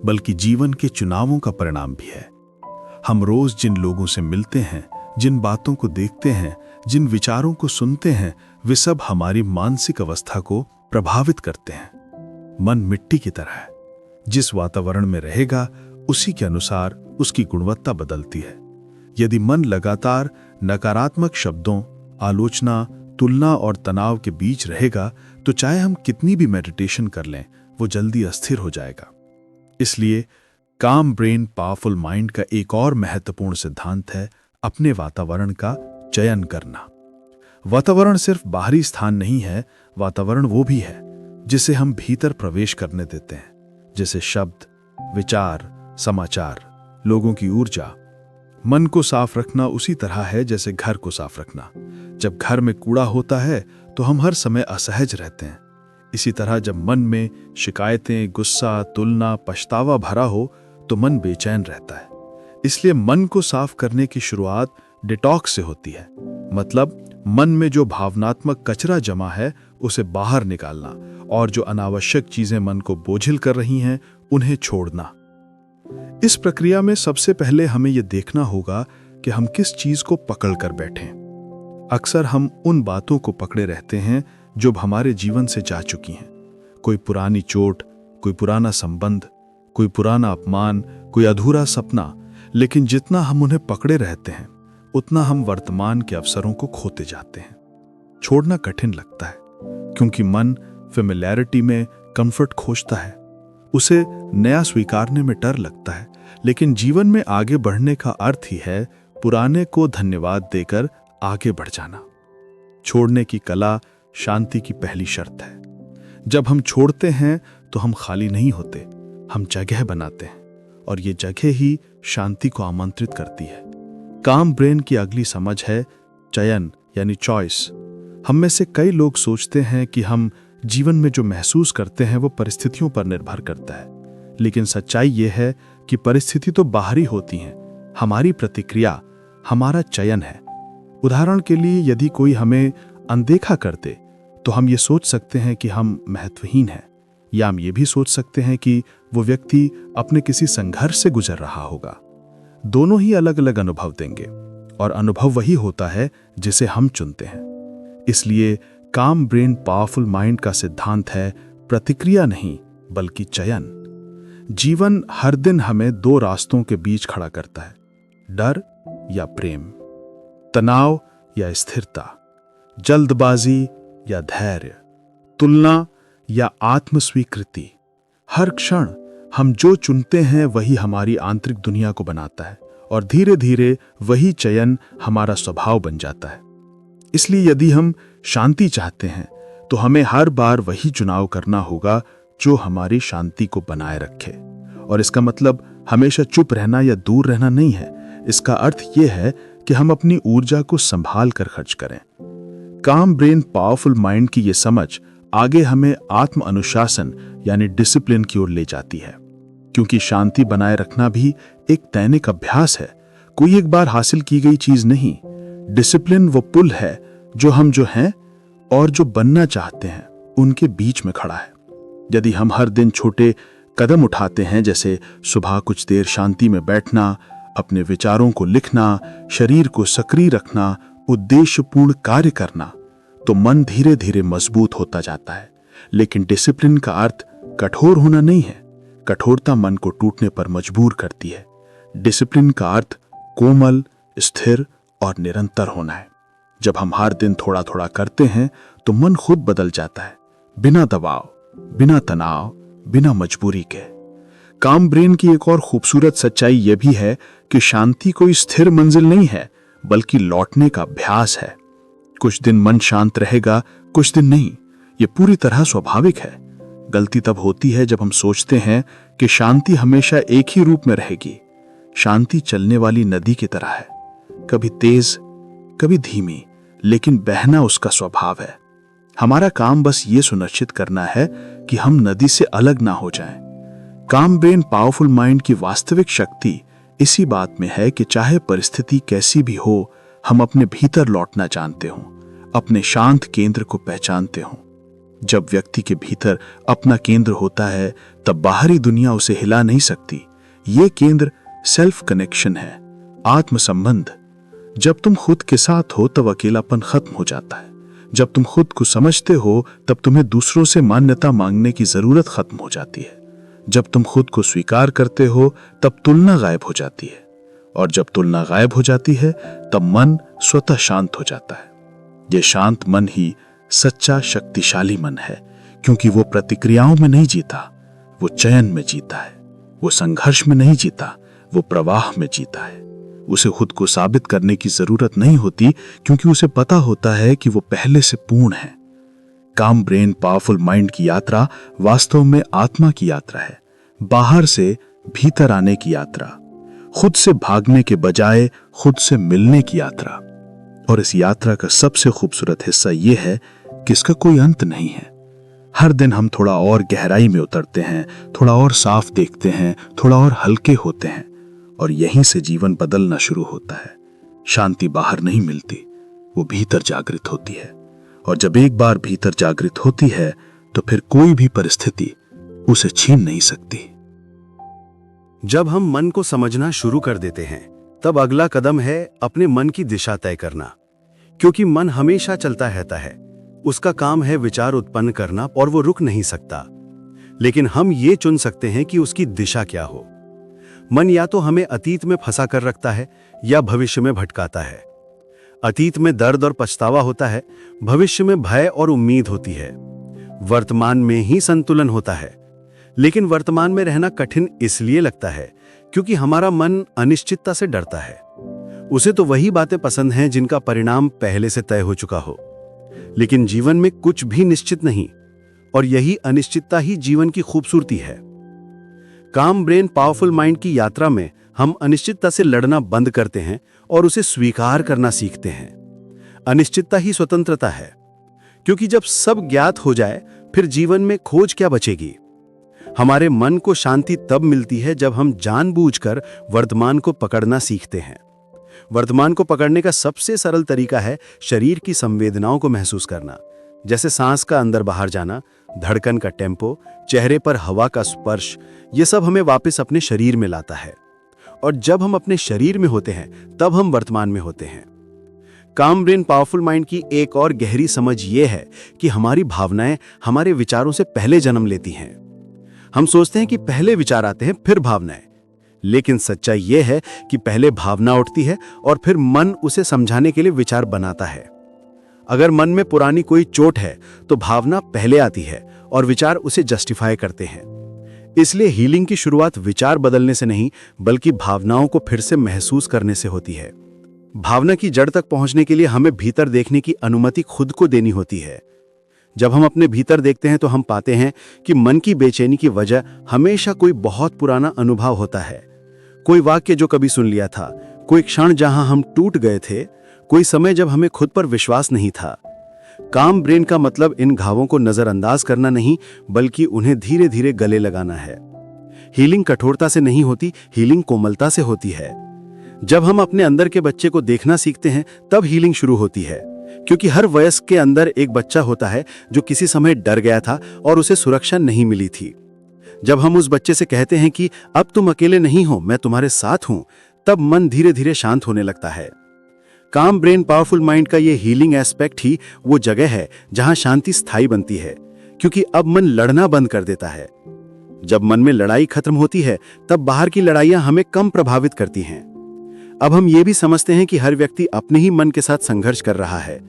बल्कि जीवन के चुनावों का परिणाम भी है। हम रोज जिन लोगों से मिलते हैं, जिन बातों को देखते हैं, जिन विचारों को सुनते हैं, वे सब हमारी मानसिक अवस्था को प्रभावित करते हैं। मन मिट्टी की तरह है, जिस वातावरण में रहेगा उसी के अनुसार उसकी गुणवत्ता बदलती है। यदि मन लगातार नकारात्मक शब्दों, आलोचना, तुलना और तनाव के बीच रहेगा तो चाहे हम कितनी भी मेडिटेशन कर लें, वो जल्दी अस्थिर हो जाएगा। इसलिए काम ब्रेन पावरफुल माइंड का एक और महत्वपूर्ण सिद्धांत है अपने वातावरण का चयन करना। वातावरण सिर्फ बाहरी स्थान नहीं है, वातावरण वो भी है जिसे हम भीतर प्रवेश करने देते हैं, जैसे शब्द, विचार, समाचार, लोगों की ऊर्जा। मन को साफ रखना उसी तरह है जैसे घर को साफ रखना। जब घर में कूड़ा होता है तो हम हर समय असहज रहते हैं। इसी तरह जब मन में शिकायतें, गुस्सा, तुलना, पछतावा भरा हो तो मन बेचैन रहता है। इसलिए मन को साफ करने की शुरुआत डिटॉक्स से होती है, मतलब मन में जो भावनात्मक कचरा जमा है उसे बाहर निकालना, और जो अनावश्यक चीजें मन को बोझिल कर रही हैं उन्हें छोड़ना। इस प्रक्रिया में सबसे पहले हमें यह देखना होगा कि हम किस चीज को पकड़ कर बैठें। अक्सर हम उन बातों को पकड़े रहते हैं जो हमारे जीवन से जा चुकी हैं। कोई पुरानी चोट, कोई पुराना संबंध, कोई पुराना अपमान, कोई अधूरा सपना। लेकिन जितना हम उन्हें पकड़े रहते हैं उतना हम वर्तमान के अवसरों को खोते जाते हैं। छोड़ना कठिन लगता है क्योंकि मन फेमिलियरिटी में कंफर्ट खोजता है, उसे नया स्वीकारने में डर लगता है। लेकिन जीवन में आगे बढ़ने का अर्थ ही है पुराने को धन्यवाद देकर आगे बढ़ जाना। छोड़ने की कला शांति की पहली शर्त है। जब हम छोड़ते हैं तो हम खाली नहीं होते, हम जगह बनाते हैं, और ये जगह ही शांति को आमंत्रित करती है। काम ब्रेन की अगली समझ है चयन, यानी चॉइस। हम में से कई लोग सोचते हैं कि हम जीवन में जो महसूस करते हैं वो परिस्थितियों पर निर्भर करता है, लेकिन सच्चाई ये है कि परिस्थिति तो बाहरी होती हैं, हमारी प्रतिक्रिया हमारा चयन है। उदाहरण के लिए, यदि कोई हमें अनदेखा कर दे तो हम ये सोच सकते हैं कि हम महत्वहीन हैं, या हम ये भी सोच सकते हैं कि वो व्यक्ति अपने किसी संघर्ष से गुजर रहा होगा। दोनों ही अलग अलग अनुभव देंगे, और अनुभव वही होता है जिसे हम चुनते हैं। इसलिए काम ब्रेन पावरफुल माइंड का सिद्धांत है प्रतिक्रिया नहीं बल्कि चयन। जीवन हर दिन हमें दो रास्तों के बीच खड़ा करता है, डर या प्रेम, तनाव या स्थिरता, जल्दबाजी या धैर्य, तुलना या आत्मस्वीकृति। हर क्षण हम जो चुनते हैं वही हमारी आंतरिक दुनिया को बनाता है, और धीरे धीरे वही चयन हमारा स्वभाव बन जाता है। इसलिए यदि हम शांति चाहते हैं तो हमें हर बार वही चुनाव करना होगा जो हमारी शांति को बनाए रखे। और इसका मतलब हमेशा चुप रहना या दूर रहना नहीं है। इसका अर्थ यह है कि हम अपनी ऊर्जा को संभाल कर खर्च करें। काम ब्रेन पावरफुल माइंड की यह समझ आगे हमें आत्म अनुशासन यानी डिसिप्लिन की ओर ले जाती है, क्योंकि शांति बनाए रखना भी एक दैनिक अभ्यास है, कोई एक बार हासिल की गई चीज नहीं। डिसिप्लिन वो पुल है जो हम जो हैं और जो बनना चाहते हैं उनके बीच में खड़ा है। यदि हम हर दिन छोटे कदम उठाते हैं, जैसे सुबह कुछ देर शांति में बैठना, अपने विचारों को लिखना, शरीर को सक्रिय रखना, उद्देश्यपूर्ण कार्य करना, तो मन धीरे धीरे मजबूत होता जाता है। लेकिन डिसिप्लिन का अर्थ कठोर होना नहीं है। कठोरता मन को टूटने पर मजबूर करती है। डिसिप्लिन का अर्थ कोमल, स्थिर और निरंतर होना है। जब हम हर दिन थोड़ा थोड़ा करते हैं तो मन खुद बदल जाता है, बिना दबाव, बिना तनाव, बिना मजबूरी के। काम ब्रेन की एक और खूबसूरत सच्चाई यह भी है कि शांति कोई स्थिर मंजिल नहीं है, बल्कि लौटने का अभ्यास है। कुछ दिन मन शांत रहेगा, कुछ दिन नहीं। ये पूरी तरह स्वाभाविक है। गलती तब होती है जब हम सोचते हैं कि शांति हमेशा एक ही रूप में रहेगी। शांति चलने वाली नदी की तरह है, कभी तेज, कभी धीमी, लेकिन बहना उसका स्वभाव है। हमारा काम बस ये सुनिश्चित करना है कि हम नदी से अलग ना हो जाएं। काम ब्रेन पावरफुल माइंड की वास्तविक शक्ति इसी बात में है कि चाहे परिस्थिति कैसी भी हो, हम अपने भीतर लौटना जानते हों, अपने शांत केंद्र को पहचानते हों। जब व्यक्ति के भीतर अपना केंद्र होता है, तब बाहरी दुनिया उसे हिला नहीं सकती। ये केंद्र सेल्फ कनेक्शन है, आत्म संबंध। जब तुम खुद के साथ हो तब अकेलापन खत्म हो जाता है। जब तुम खुद को समझते हो तब तुम्हें दूसरों से मान्यता मांगने की जरूरत खत्म हो जाती है। जब तुम खुद को स्वीकार करते हो तब तुलना गायब हो जाती है, और जब तुलना गायब हो जाती है तब मन स्वतः शांत हो जाता है। यह शांत मन ही सच्चा शक्तिशाली मन है, क्योंकि वो प्रतिक्रियाओं में नहीं जीता, वो चयन में जीता है। वो संघर्ष में नहीं जीता, वो प्रवाह में जीता है। उसे खुद को साबित करने की जरूरत नहीं होती, क्योंकि उसे पता होता है कि वो पहले से पूर्ण है। काम ब्रेन पावरफुल माइंड की यात्रा वास्तव में आत्मा की यात्रा है, बाहर से भीतर आने की यात्रा, खुद से भागने के बजाय खुद से मिलने की यात्रा। और इस यात्रा का सबसे खूबसूरत हिस्सा यह है कि इसका कोई अंत नहीं है। हर दिन हम थोड़ा और गहराई में उतरते हैं, थोड़ा और साफ देखते हैं, थोड़ा और हल्के होते हैं, और यहीं से जीवन बदलना शुरू होता है। शांति बाहर नहीं मिलती, वो भीतर जागृत होती है, और जब एक बार भीतर जागृत होती है तो फिर कोई भी परिस्थिति उसे छीन नहीं सकती। जब हम मन को समझना शुरू कर देते हैं, तब अगला कदम है अपने मन की दिशा तय करना। क्योंकि मन हमेशा चलता रहता है, उसका काम है विचार उत्पन्न करना, और वो रुक नहीं सकता। लेकिन हम ये चुन सकते हैं कि उसकी दिशा क्या हो। मन या तो हमें अतीत में फंसा कर रखता है या भविष्य में भटकाता है। अतीत में दर्द और पछतावा होता है, भविष्य में भय और उम्मीद होती है। वर्तमान में ही संतुलन होता है। लेकिन वर्तमान में रहना कठिन इसलिए लगता है क्योंकि हमारा मन अनिश्चितता से डरता है। उसे तो वही बातें पसंद हैं जिनका परिणाम पहले से तय हो चुका हो। लेकिन जीवन में कुछ भी निश्चित नहीं, और यही अनिश्चितता ही जीवन की खूबसूरती है। काम ब्रेन पावरफुल माइंड की यात्रा में हम अनिश्चितता से लड़ना बंद करते हैं और उसे स्वीकार करना सीखते हैं। अनिश्चितता ही स्वतंत्रता है, क्योंकि जब सब ज्ञात हो जाए फिर जीवन में खोज क्या बचेगी। हमारे मन को शांति तब मिलती है जब हम जानबूझकर वर्तमान को पकड़ना सीखते हैं। वर्तमान को पकड़ने का सबसे सरल तरीका है शरीर की संवेदनाओं को महसूस करना, जैसे सांस का अंदर बाहर जाना, धड़कन का टेम्पो, चेहरे पर हवा का स्पर्श। ये सब हमें वापस अपने शरीर में लाता है, और जब हम अपने शरीर में होते हैं तब हम वर्तमान में होते हैं। काम ब्रेन पावरफुल माइंड की एक और गहरी समझ ये है कि हमारी भावनाएं हमारे विचारों से पहले जन्म लेती हैं। हम सोचते हैं कि पहले विचार आते हैं फिर भावनाएं, लेकिन सच्चाई यह है कि पहले भावना उठती है और फिर मन उसे समझाने के लिए विचार बनाता है। अगर मन में पुरानी कोई चोट है तो भावना पहले आती है और विचार उसे जस्टिफाई करते हैं। इसलिए हीलिंग की शुरुआत विचार बदलने से नहीं, बल्कि भावनाओं को फिर से महसूस करने से होती है। भावना की जड़ तक पहुंचने के लिए हमें भीतर देखने की अनुमति खुद को देनी होती है। जब हम अपने भीतर देखते हैं तो हम पाते हैं कि मन की बेचैनी की वजह हमेशा कोई बहुत पुराना अनुभव होता है। कोई वाक्य जो कभी सुन लिया था, कोई क्षण जहां हम टूट गए थे, कोई समय जब हमें खुद पर विश्वास नहीं था। काम ब्रेन का मतलब इन घावों को नजरअंदाज करना नहीं, बल्कि उन्हें धीरे धीरे गले लगाना है। हीलिंग कठोरता से नहीं होती, हीलिंग कोमलता से होती है। जब हम अपने अंदर के बच्चे को देखना सीखते हैं तब हीलिंग शुरू होती है, क्योंकि हर वयस्क के अंदर एक बच्चा होता है जो किसी समय डर गया था और उसे सुरक्षा नहीं मिली थी। जब हम उस बच्चे से कहते हैं कि अब तुम अकेले नहीं हो, मैं तुम्हारे साथ हूं, तब मन धीरे धीरे शांत होने लगता है। काम ब्रेन पावरफुल माइंड का ये हीलिंग एस्पेक्ट ही वो जगह है जहां शांति स्थायी बनती है, क्योंकि अब मन लड़ना बंद कर देता है। जब मन में लड़ाई खत्म होती है तब बाहर की लड़ाइयां हमें कम प्रभावित करती हैं। अब हम ये भी समझते हैं कि हर व्यक्ति अपने ही मन के साथ संघर्ष कर रहा है,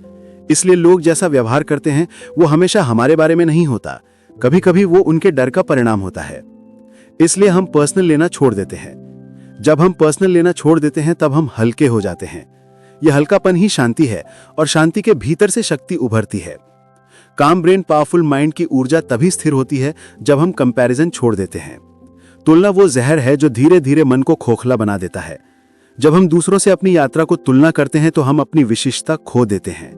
इसलिए लोग जैसा व्यवहार करते हैं वो हमेशा हमारे बारे में नहीं होता, कभी कभी वो उनके डर का परिणाम होता है। इसलिए हम पर्सनल लेना छोड़ देते हैं। जब हम पर्सनल लेना छोड़ देते हैं तब हम हल्के हो जाते हैं। यह हल्कापन ही शांति है और शांति के भीतर से शक्ति उभरती है। काम ब्रेन पावरफुल माइंड की ऊर्जा तभी स्थिर होती है जब हम कंपैरिजन छोड़ देते हैं। तुलना वो जहर है जो धीरे धीरे मन को खोखला बना देता है। जब हम दूसरों से अपनी यात्रा को तुलना करते हैं तो हम अपनी विशिष्टता खो देते हैं।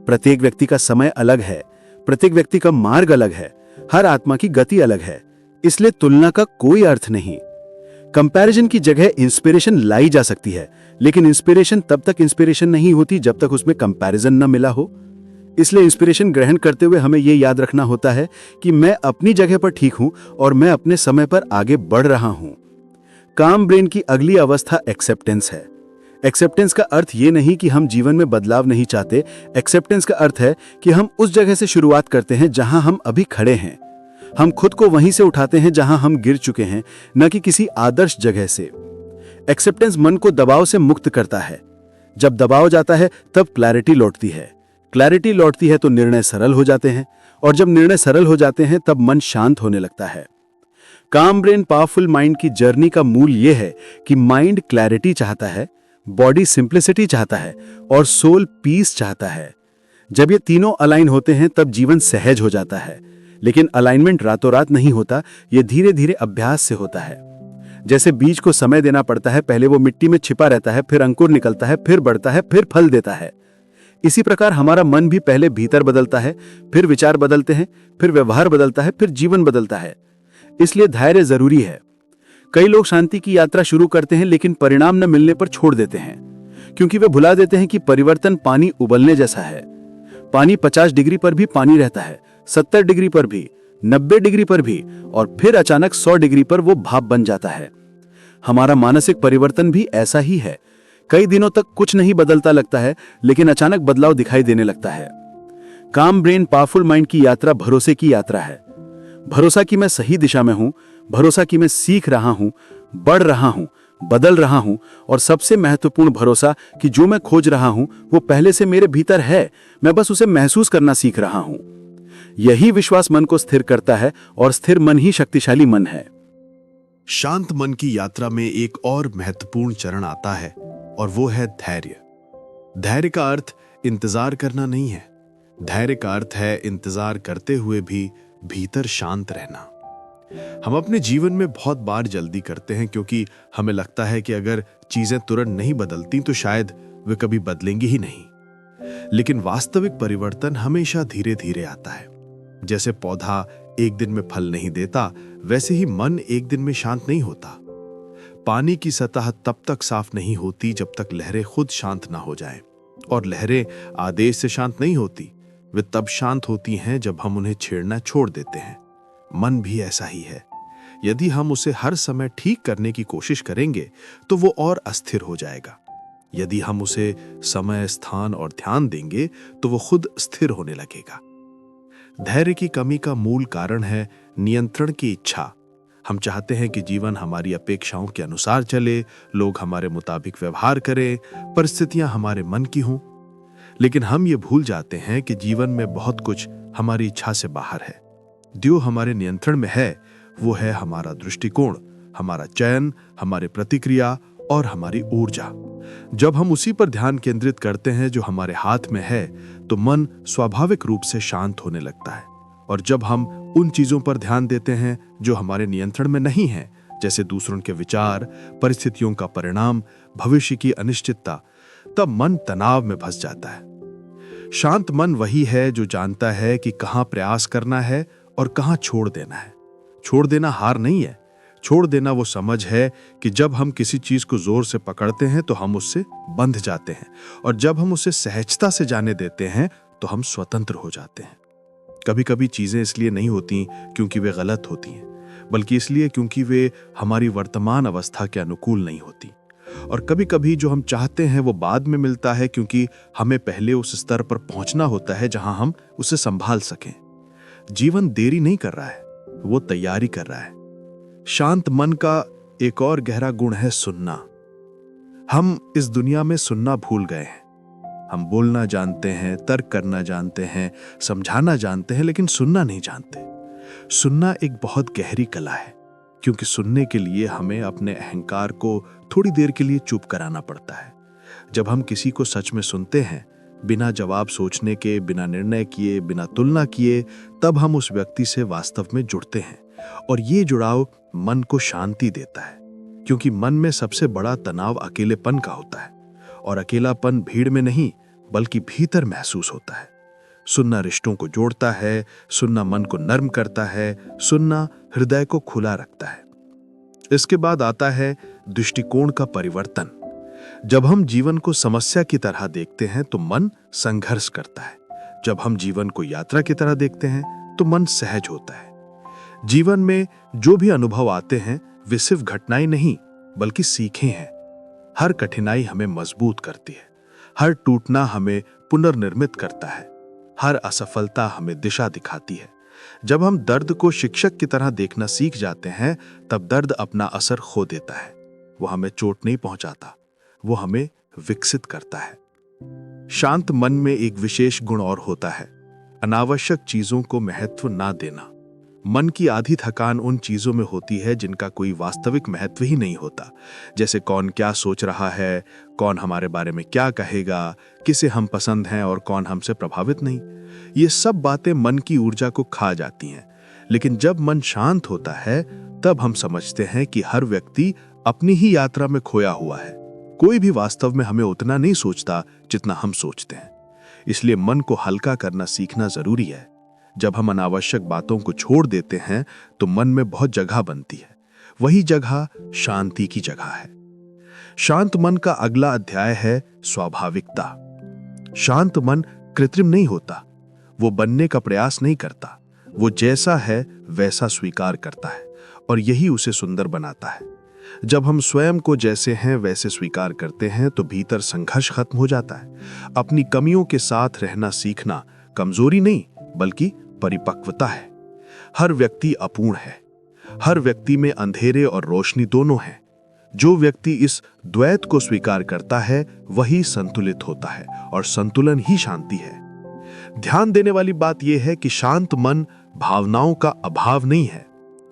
प्रत्येक व्यक्ति का समय अलग है, प्रत्येक व्यक्ति का मार्ग अलग है, हर आत्मा की गति अलग है, इसलिए तुलना का कोई अर्थ नहीं। कंपैरिजन की जगह इंस्पिरेशन लाई जा सकती है, लेकिन इंस्पिरेशन तब तक इंस्पिरेशन नहीं होती जब तक उसमें कंपैरिजन न मिला हो। इसलिए इंस्पिरेशन ग्रहण करते हुए हमें यह याद रखना होता है कि मैं अपनी जगह पर ठीक हूं और मैं अपने समय पर आगे बढ़ रहा हूं। काम ब्रेन की अगली अवस्था एक्सेप्टेंस है। एक्सेप्टेंस का अर्थ ये नहीं कि हम जीवन में बदलाव नहीं चाहते। एक्सेप्टेंस का अर्थ है कि हम उस जगह से शुरुआत करते हैं जहां हम अभी खड़े हैं। हम खुद को वहीं से उठाते हैं जहां हम गिर चुके हैं, न कि किसी आदर्श जगह से। एक्सेप्टेंस मन को दबाव से मुक्त करता है। जब दबाव जाता है तब क्लैरिटी लौटती है। क्लैरिटी लौटती है तो निर्णय सरल हो जाते हैं, और जब निर्णय सरल हो जाते हैं तब मन शांत होने लगता है। काम ब्रेन पावरफुल माइंड की जर्नी का मूल यह है कि माइंड क्लैरिटी चाहता है, बॉडी सिंप्लिसिटी चाहता है और सोल पीस चाहता है। जब ये तीनों अलाइन होते हैं तब जीवन सहज हो जाता है। लेकिन अलाइनमेंट रातों रात नहीं होता, ये धीरे धीरे अभ्यास से होता है। जैसे बीज को समय देना पड़ता है, पहले वो मिट्टी में छिपा रहता है, फिर अंकुर निकलता है, फिर बढ़ता है, फिर फल देता है। इसी प्रकार हमारा मन भी पहले भीतर बदलता है, फिर विचार बदलते हैं, फिर व्यवहार बदलता है, फिर जीवन बदलता है। इसलिए धैर्य जरूरी है। कई लोग शांति की यात्रा शुरू करते हैं लेकिन परिणाम न मिलने पर छोड़ देते हैं, क्योंकि वे भुला देते हैं कि परिवर्तन पानी उबलने जैसा है। पानी 50 डिग्री पर भी पानी रहता है, 70 डिग्री पर भी, 90 डिग्री पर भी, और फिर अचानक 100 डिग्री पर वो भाप बन जाता है। हमारा मानसिक परिवर्तन भी ऐसा ही है। कई दिनों तक कुछ नहीं बदलता लगता है, लेकिन अचानक बदलाव दिखाई देने लगता है। काम ब्रेन पावरफुल माइंड की यात्रा भरोसे की यात्रा है। भरोसा कि मैं सही दिशा में हूं, भरोसा कि मैं सीख रहा हूं, बढ़ रहा हूं, बदल रहा हूं, और सबसे महत्वपूर्ण भरोसा कि जो मैं खोज रहा हूं वो पहले से मेरे भीतर है, मैं बस उसे महसूस करना सीख रहा हूं। यही विश्वास मन को स्थिर करता है, और स्थिर मन ही शक्तिशाली मन है। शांत मन की यात्रा में एक और महत्वपूर्ण चरण आता है, और वो है धैर्य। धैर्य का अर्थ इंतजार करना नहीं है। धैर्य का अर्थ है इंतजार करते हुए भी भीतर शांत रहना। हम अपने जीवन में बहुत बार जल्दी करते हैं, क्योंकि हमें लगता है कि अगर चीजें तुरंत नहीं बदलती तो शायद वे कभी बदलेंगी ही नहीं। लेकिन वास्तविक परिवर्तन हमेशा धीरे धीरे आता है। जैसे पौधा एक दिन में फल नहीं देता, वैसे ही मन एक दिन में शांत नहीं होता। पानी की सतह तब तक साफ नहीं होती जब तक लहरें खुद शांत ना हो जाएं, और लहरें आदेश से शांत नहीं होती, वे तब शांत होती हैं जब हम उन्हें छेड़ना छोड़ देते हैं। मन भी ऐसा ही है। यदि हम उसे हर समय ठीक करने की कोशिश करेंगे तो वो और अस्थिर हो जाएगा। यदि हम उसे समय, स्थान और ध्यान देंगे तो वो खुद स्थिर होने लगेगा। धैर्य की कमी का मूल कारण है नियंत्रण की इच्छा। हम चाहते हैं कि जीवन हमारी अपेक्षाओं के अनुसार चले, लोग हमारे मुताबिक व्यवहार करें, परिस्थितियां हमारे मन की हों। लेकिन हम ये भूल जाते हैं कि जीवन में बहुत कुछ हमारी इच्छा से बाहर है। जो हमारे नियंत्रण में है वो है हमारा दृष्टिकोण, हमारा चयन, हमारी प्रतिक्रिया और हमारी ऊर्जा। जब हम उसी पर ध्यान केंद्रित करते हैं जो हमारे हाथ में है, तो मन स्वाभाविक रूप से शांत होने लगता है। और जब हम उन चीजों पर ध्यान देते हैं जो हमारे नियंत्रण में नहीं है, जैसे दूसरों के विचार, परिस्थितियों का परिणाम, भविष्य की अनिश्चितता, तब मन तनाव में फंस जाता है। शांत मन वही है जो जानता है कि कहां प्रयास करना है और कहां छोड़ देना है। छोड़ देना हार नहीं है। छोड़ देना वो समझ है कि जब हम किसी चीज को जोर से पकड़ते हैं तो हम उससे बंध जाते हैं, और जब हम उसे सहजता से जाने देते हैं तो हम स्वतंत्र हो जाते हैं। कभी कभी चीजें इसलिए नहीं होती क्योंकि वे गलत होती हैं, बल्कि इसलिए क्योंकि वे हमारी वर्तमान अवस्था के अनुकूल नहीं होती। और कभी कभी जो हम चाहते हैं वो बाद में मिलता है, क्योंकि हमें पहले उस स्तर पर पहुंचना होता है जहां हम उसे संभाल सकें। जीवन देरी नहीं कर रहा है, वो तैयारी कर रहा है। शांत मन का एक और गहरा गुण है सुनना। हम इस दुनिया में सुनना भूल गए हैं। हम बोलना जानते हैं, तर्क करना जानते हैं, समझाना जानते हैं, लेकिन सुनना नहीं जानते। सुनना एक बहुत गहरी कला है। क्योंकि सुनने के लिए हमें अपने अहंकार को थोड़ी देर के लिए चुप कराना पड़ता है। जब हम किसी को सच में सुनते हैं, बिना जवाब सोचने के, बिना निर्णय किए, बिना तुलना किए, तब हम उस व्यक्ति से वास्तव में जुड़ते हैं। और ये जुड़ाव मन को शांति देता है, क्योंकि मन में सबसे बड़ा तनाव अकेलेपन का होता है, और अकेलापन भीड़ में नहीं बल्कि भीतर महसूस होता है। सुनना रिश्तों को जोड़ता है, सुनना मन को नर्म करता है, सुनना हृदय को खुला रखता है। इसके बाद आता है दृष्टिकोण का परिवर्तन। जब हम जीवन को समस्या की तरह देखते हैं तो मन संघर्ष करता है। जब हम जीवन को यात्रा की तरह देखते हैं तो मन सहज होता है। जीवन में जो भी अनुभव आते हैं वे सिर्फ घटनाएं नहीं बल्कि सीखें हैं। हर कठिनाई हमें मजबूत करती है, हर टूटना हमें पुनर्निर्मित करता है, हर असफलता हमें दिशा दिखाती है। जब हम दर्द को शिक्षक की तरह देखना सीख जाते हैं तब दर्द अपना असर खो देता है। वो हमें चोट नहीं पहुंचाता, वो हमें विकसित करता है। शांत मन में एक विशेष गुण और होता है, अनावश्यक चीजों को महत्व ना देना। मन की आधी थकान उन चीजों में होती है जिनका कोई वास्तविक महत्व ही नहीं होता, जैसे कौन क्या सोच रहा है, कौन हमारे बारे में क्या कहेगा, किसे हम पसंद हैं और कौन हमसे प्रभावित नहीं। ये सब बातें मन की ऊर्जा को खा जाती हैं। लेकिन जब मन शांत होता है तब हम समझते हैं कि हर व्यक्ति अपनी ही यात्रा में खोया हुआ है। कोई भी वास्तव में हमें उतना नहीं सोचता जितना हम सोचते हैं। इसलिए मन को हल्का करना सीखना जरूरी है। जब हम अनावश्यक बातों को छोड़ देते हैं तो मन में बहुत जगह बनती है। वही जगह शांति की जगह है। शांत मन का अगला अध्याय है स्वाभाविकता। शांत मन कृत्रिम नहीं होता, वो बनने का प्रयास नहीं करता, वो जैसा है वैसा स्वीकार करता है और यही उसे सुंदर बनाता है। जब हम स्वयं को जैसे हैं वैसे स्वीकार करते हैं तो भीतर संघर्ष खत्म हो जाता है। अपनी कमियों के साथ रहना सीखना कमजोरी नहीं बल्कि परिपक्वता है। हर व्यक्ति अपूर्ण है, हर व्यक्ति में अंधेरे और रोशनी दोनों हैं। जो व्यक्ति इस द्वैत को स्वीकार करता है वही संतुलित होता है और संतुलन ही शांति है। ध्यान देने वाली बात यह है कि शांत मन भावनाओं का अभाव नहीं है।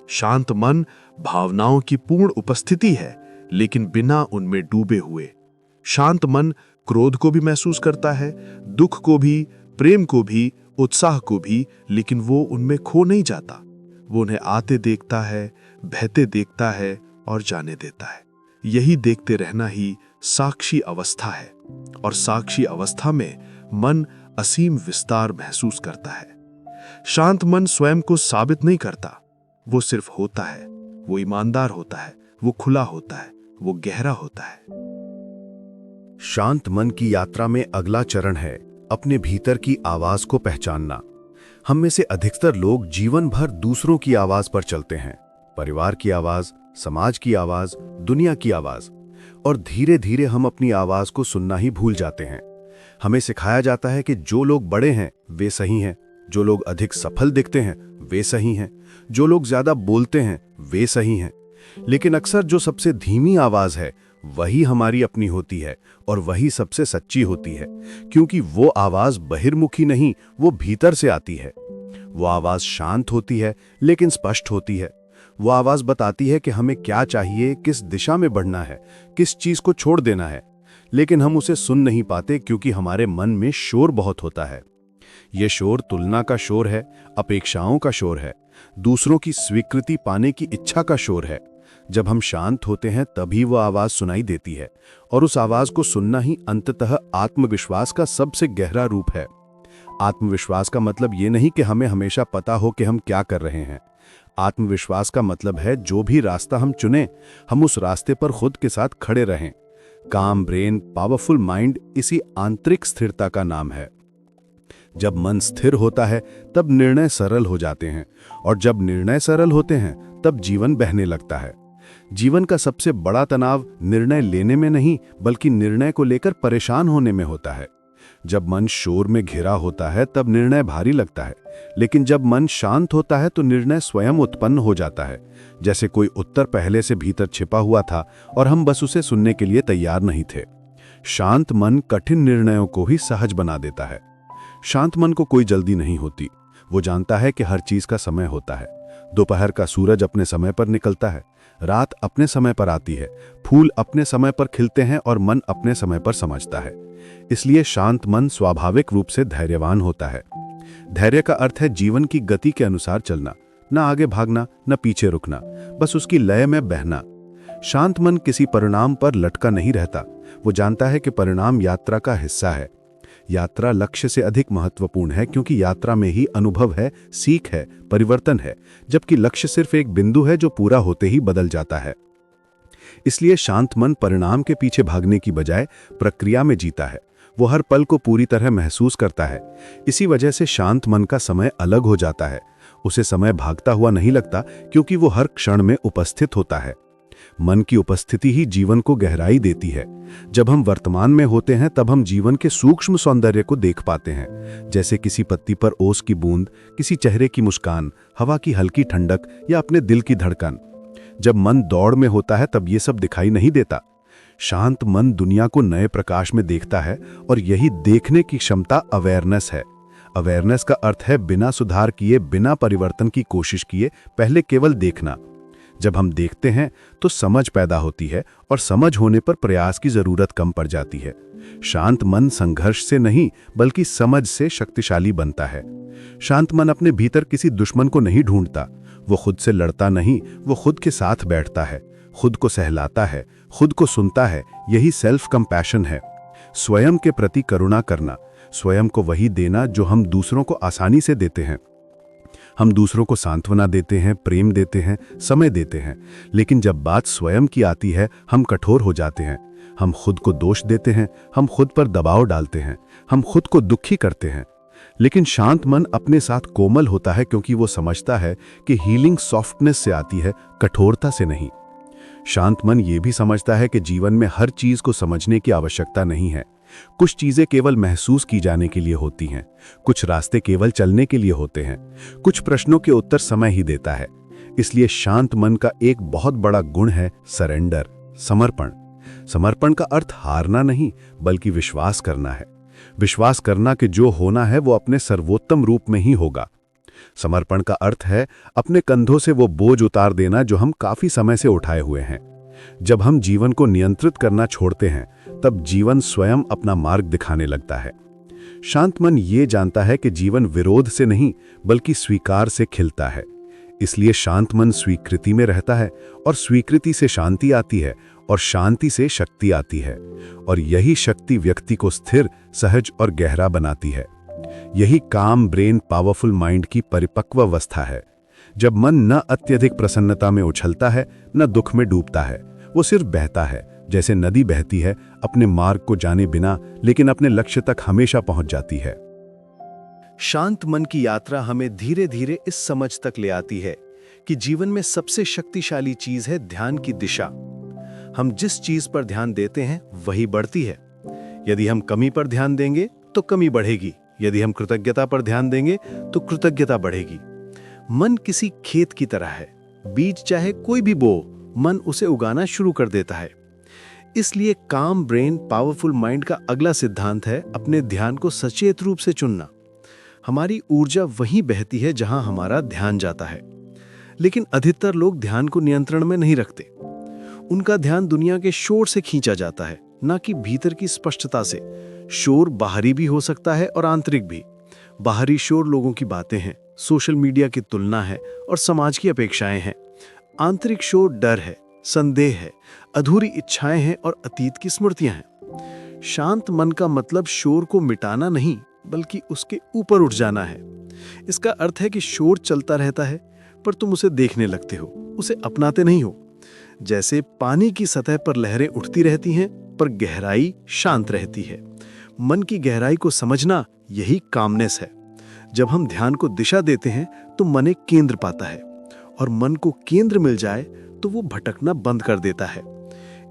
शांत मन भावनाओं की पूर्ण उपस्थिति है, लेकिन बिना उनमें डूबे हुए। शांत मन क्रोध को भी महसूस करता है, दुख को भी, प्रेम को भी, उत्साह को भी, लेकिन वो उनमें खो नहीं जाता। वो उन्हें आते देखता है, बहते देखता है और जाने देता है। यही देखते रहना ही साक्षी अवस्था है, और साक्षी अवस्था में मन असीम विस्तार महसूस करता है। शांत मन स्वयं को साबित नहीं करता, वो सिर्फ होता है। वो ईमानदार होता है, वो खुला होता है, वो गहरा होता है। शांत मन की यात्रा में अगला चरण है अपने भीतर की आवाज को पहचानना। हम में से अधिकतर लोग जीवन भर दूसरों की आवाज पर चलते हैं, परिवार की आवाज, समाज की आवाज, दुनिया की आवाज, और धीरे धीरे हम अपनी आवाज को सुनना ही भूल जाते हैं। हमें सिखाया जाता है कि जो लोग बड़े हैं वे सही हैं, जो लोग अधिक सफल दिखते हैं वे सही हैं, जो लोग ज्यादा बोलते हैं वे सही हैं। लेकिन अक्सर जो सबसे धीमी आवाज है वही हमारी अपनी होती है और वही सबसे सच्ची होती है, क्योंकि वो आवाज बहिर्मुखी नहीं, वो भीतर से आती है। वो आवाज शांत होती है लेकिन स्पष्ट होती है। वो आवाज बताती है कि हमें क्या चाहिए, किस दिशा में बढ़ना है, किस चीज को छोड़ देना है, लेकिन हम उसे सुन नहीं पाते क्योंकि हमारे मन में शोर बहुत होता है। ये शोर तुलना का शोर है, अपेक्षाओं का शोर है, दूसरों की स्वीकृति पाने की इच्छा का शोर है। जब हम शांत होते हैं तभी वो आवाज सुनाई देती है, और उस आवाज को सुनना ही अंततः आत्मविश्वास का सबसे गहरा रूप है। आत्मविश्वास का मतलब ये नहीं कि हमें हमेशा पता हो कि हम क्या कर रहे हैं। आत्मविश्वास का मतलब है जो भी रास्ता हम चुने, हम उस रास्ते पर खुद के साथ खड़े रहें। काम ब्रेन, पावरफुल माइंड इसी आंतरिक स्थिरता का नाम है। जब मन स्थिर होता है तब निर्णय सरल हो जाते हैं, और जब निर्णय सरल होते हैं तब जीवन बहने लगता है। जीवन का सबसे बड़ा तनाव निर्णय लेने में नहीं बल्कि निर्णय को लेकर परेशान होने में होता है। जब मन शोर में घिरा होता है तब निर्णय भारी लगता है, लेकिन जब मन शांत होता है तो निर्णय स्वयं उत्पन्न हो जाता है, जैसे कोई उत्तर पहले से भीतर छिपा हुआ था और हम बस उसे सुनने के लिए तैयार नहीं थे। शांत मन कठिन निर्णयों को ही सहज बना देता है। शांत मन को कोई जल्दी नहीं होती। वो जानता है कि हर चीज का समय होता है। दोपहर का सूरज अपने समय पर निकलता है, रात अपने समय पर आती है, फूल अपने समय पर खिलते हैं और मन अपने समय पर समझता है। इसलिए शांत मन स्वाभाविक रूप से धैर्यवान होता है। धैर्य का अर्थ है जीवन की गति के अनुसार चलना, न आगे भागना, न पीछे रुकना, बस उसकी लय में बहना। शांत मन किसी परिणाम पर लटका नहीं रहता। वो जानता है कि परिणाम यात्रा का हिस्सा है। यात्रा लक्ष्य से अधिक महत्वपूर्ण है, क्योंकि यात्रा में ही अनुभव है, सीख है, परिवर्तन है, जबकि लक्ष्य सिर्फ एक बिंदु है जो पूरा होते ही बदल जाता है। इसलिए शांत मन परिणाम के पीछे भागने की बजाय प्रक्रिया में जीता है। वो हर पल को पूरी तरह महसूस करता है। इसी वजह से शांत मन का समय अलग हो जाता है। उसे समय भागता हुआ नहीं लगता, क्योंकि वो हर क्षण में उपस्थित होता है। मन की उपस्थिति ही जीवन को गहराई देती है। जब हम वर्तमान में होते हैं तब हम जीवन के सूक्ष्म सौंदर्य को देख पाते हैं, जैसे किसी पत्ती पर ओस की बूंद, किसी चेहरे की मुस्कान, हवा की हल्की ठंडक या अपने दिल की धड़कन। जब मन दौड़ में होता है तब ये सब दिखाई नहीं देता। शांत मन दुनिया को नए प्रकाश में देखता है, और यही देखने की क्षमता अवेयरनेस है। अवेयरनेस का अर्थ है बिना सुधार किए, बिना परिवर्तन की कोशिश किए, पहले केवल देखना। जब हम देखते हैं तो समझ पैदा होती है, और समझ होने पर प्रयास की जरूरत कम पड़ जाती है। शांत मन संघर्ष से नहीं बल्कि समझ से शक्तिशाली बनता है। शांत मन अपने भीतर किसी दुश्मन को नहीं ढूंढता। वो खुद से लड़ता नहीं, वो खुद के साथ बैठता है, खुद को सहलाता है, खुद को सुनता है। यही सेल्फ कंपैशन है। स्वयं के प्रति करुणा करना, स्वयं को वही देना जो हम दूसरों को आसानी से देते हैं। हम दूसरों को सांत्वना देते हैं, प्रेम देते हैं, समय देते हैं, लेकिन जब बात स्वयं की आती है हम कठोर हो जाते हैं। हम खुद को दोष देते हैं, हम खुद पर दबाव डालते हैं, हम खुद को दुखी करते हैं। लेकिन शांत मन अपने साथ कोमल होता है, क्योंकि वो समझता है कि हीलिंग सॉफ्टनेस से आती है, कठोरता से नहीं। शांत मन ये भी समझता है कि जीवन में हर चीज को समझने की आवश्यकता नहीं है। कुछ चीजें केवल महसूस की जाने के लिए होती हैं, कुछ रास्ते केवल चलने के लिए होते हैं, कुछ प्रश्नों के उत्तर समय ही देता है। इसलिए शांत मन का एक बहुत बड़ा गुण है सरेंडर, समर्पण। समर्पण का अर्थ हारना नहीं बल्कि विश्वास करना है। विश्वास करना कि जो होना है वो अपने सर्वोत्तम रूप में ही होगा। समर्पण का अर्थ है अपने कंधों से वो बोझ उतार देना जो हम काफी समय से उठाए हुए हैं। जब हम जीवन को नियंत्रित करना छोड़ते हैं तब जीवन स्वयं अपना मार्ग दिखाने लगता है। शांत मन ये जानता है कि जीवन विरोध से नहीं बल्कि स्वीकार से खिलता है। इसलिए शांत मन स्वीकृति में रहता है, और स्वीकृति से शांति आती है, और शांति से शक्ति आती है, और यही शक्ति व्यक्ति को स्थिर, सहज और गहरा बनाती है। यही काम ब्रेन पावरफुल माइंड की परिपक्व अवस्था है। जब मन न अत्यधिक प्रसन्नता में उछलता है, न दुख में डूबता है, वो सिर्फ बहता है, जैसे नदी बहती है अपने मार्ग को जाने बिना, लेकिन अपने लक्ष्य तक हमेशा पहुंच जाती है। शांत मन की यात्रा हमें धीरे धीरे इस समझ तक ले आती है कि जीवन में सबसे शक्तिशाली चीज है ध्यान की दिशा। हम जिस चीज पर ध्यान देते हैं वही बढ़ती है। यदि हम कमी पर ध्यान देंगे तो कमी बढ़ेगी, यदि हम कृतज्ञता पर ध्यान देंगे तो कृतज्ञता बढ़ेगी। मन किसी खेत की तरह है, बीज चाहे कोई भी बो, मन उसे उगाना शुरू कर देता है। इसलिए काम ब्रेन पावरफुल माइंड का अगला सिद्धांत है अपने ध्यान को सचेत रूप से चुनना। हमारी ऊर्जा वहीं बहती है जहां हमारा ध्यान जाता है। लेकिन अधिकतर लोग ध्यान को नियंत्रण में नहीं रखते। उनका ध्यान दुनिया के शोर से खींचा जाता है, ना कि भीतर की स्पष्टता से। शोर बाहरी भी हो सकता है और आंतरिक भी। बाहरी शोर लोगों की बातें हैं, सोशल मीडिया की तुलना है और समाज की अपेक्षाएं हैं। आंतरिक शोर डर है, संदेह है, अधूरी इच्छाएं हैं और अतीत की स्मृतियां हैं। शांत मन का मतलब शोर को मिटाना नहीं बल्कि उसके ऊपर उठ जाना है। इसका अर्थ है कि शोर चलता रहता है पर तुम उसे देखने लगते हो, उसे अपनाते नहीं हो। जैसे पानी की सतह पर लहरें उठती रहती हैं पर गहराई शांत रहती है। मन की गहराई को समझना यही कामनेस है। जब हम ध्यान को दिशा देते हैं तो मन एक केंद्र पाता है, और मन को केंद्र मिल जाए तो वो भटकना बंद कर देता है।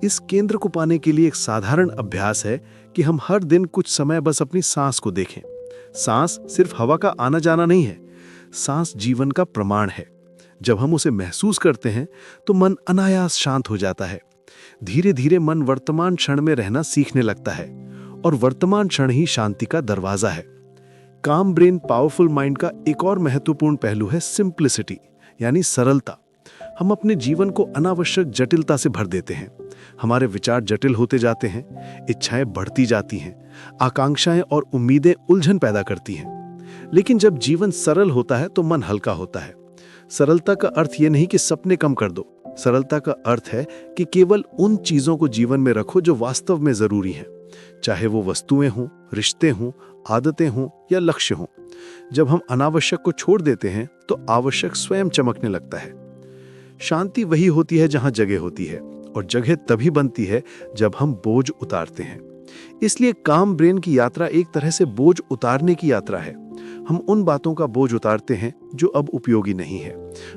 इस केंद्र को पाने के लिए एक साधारण अभ्यास है कि हम हर दिन कुछ समय बस अपनी सांस को देखें। सांस सिर्फ हवा का आना जाना नहीं है, सांस जीवन का प्रमाण है। जब हम उसे महसूस करते हैं तो मन अनायास शांत हो जाता है। धीरे धीरे मन वर्तमान क्षण में रहना सीखने लगता है, और वर्तमान क्षण ही शांति का दरवाजा है। काम ब्रेन पावरफुल माइंड का एक और महत्वपूर्ण पहलू है सिंप्लिसिटी, यानी सरलता। हम अपने जीवन को अनावश्यक जटिलता से भर देते हैं। हमारे विचार जटिल होते जाते हैं, इच्छाएं बढ़ती जाती हैं, आकांक्षाएं और उम्मीदें उलझन पैदा करती हैं। लेकिन जब जीवन सरल होता है तो मन हल्का होता है। सरलता का अर्थ यह नहीं कि सपने कम कर दो। सरलता का अर्थ है कि केवल उन चीजों को जीवन में रखो जो वास्तव में जरूरी हैं, चाहे वो वस्तुएं हों, रिश्ते हों, आदतें हों या लक्ष्य हों। जब हम अनावश्यक को छोड़ देते हैं तो आवश्यक स्वयं चमकने लगता है। शांति वही होती है जहां जगह होती है, और जगह तभी बनती है जब हम बोझ उतारते हैं। इसलिए काम ब्रेन की यात्रा एक तरह से बोझ उतारने की यात्रा है। हम उन बातों का बोझ उतारते हैं जो अब उपयोगी नहीं है।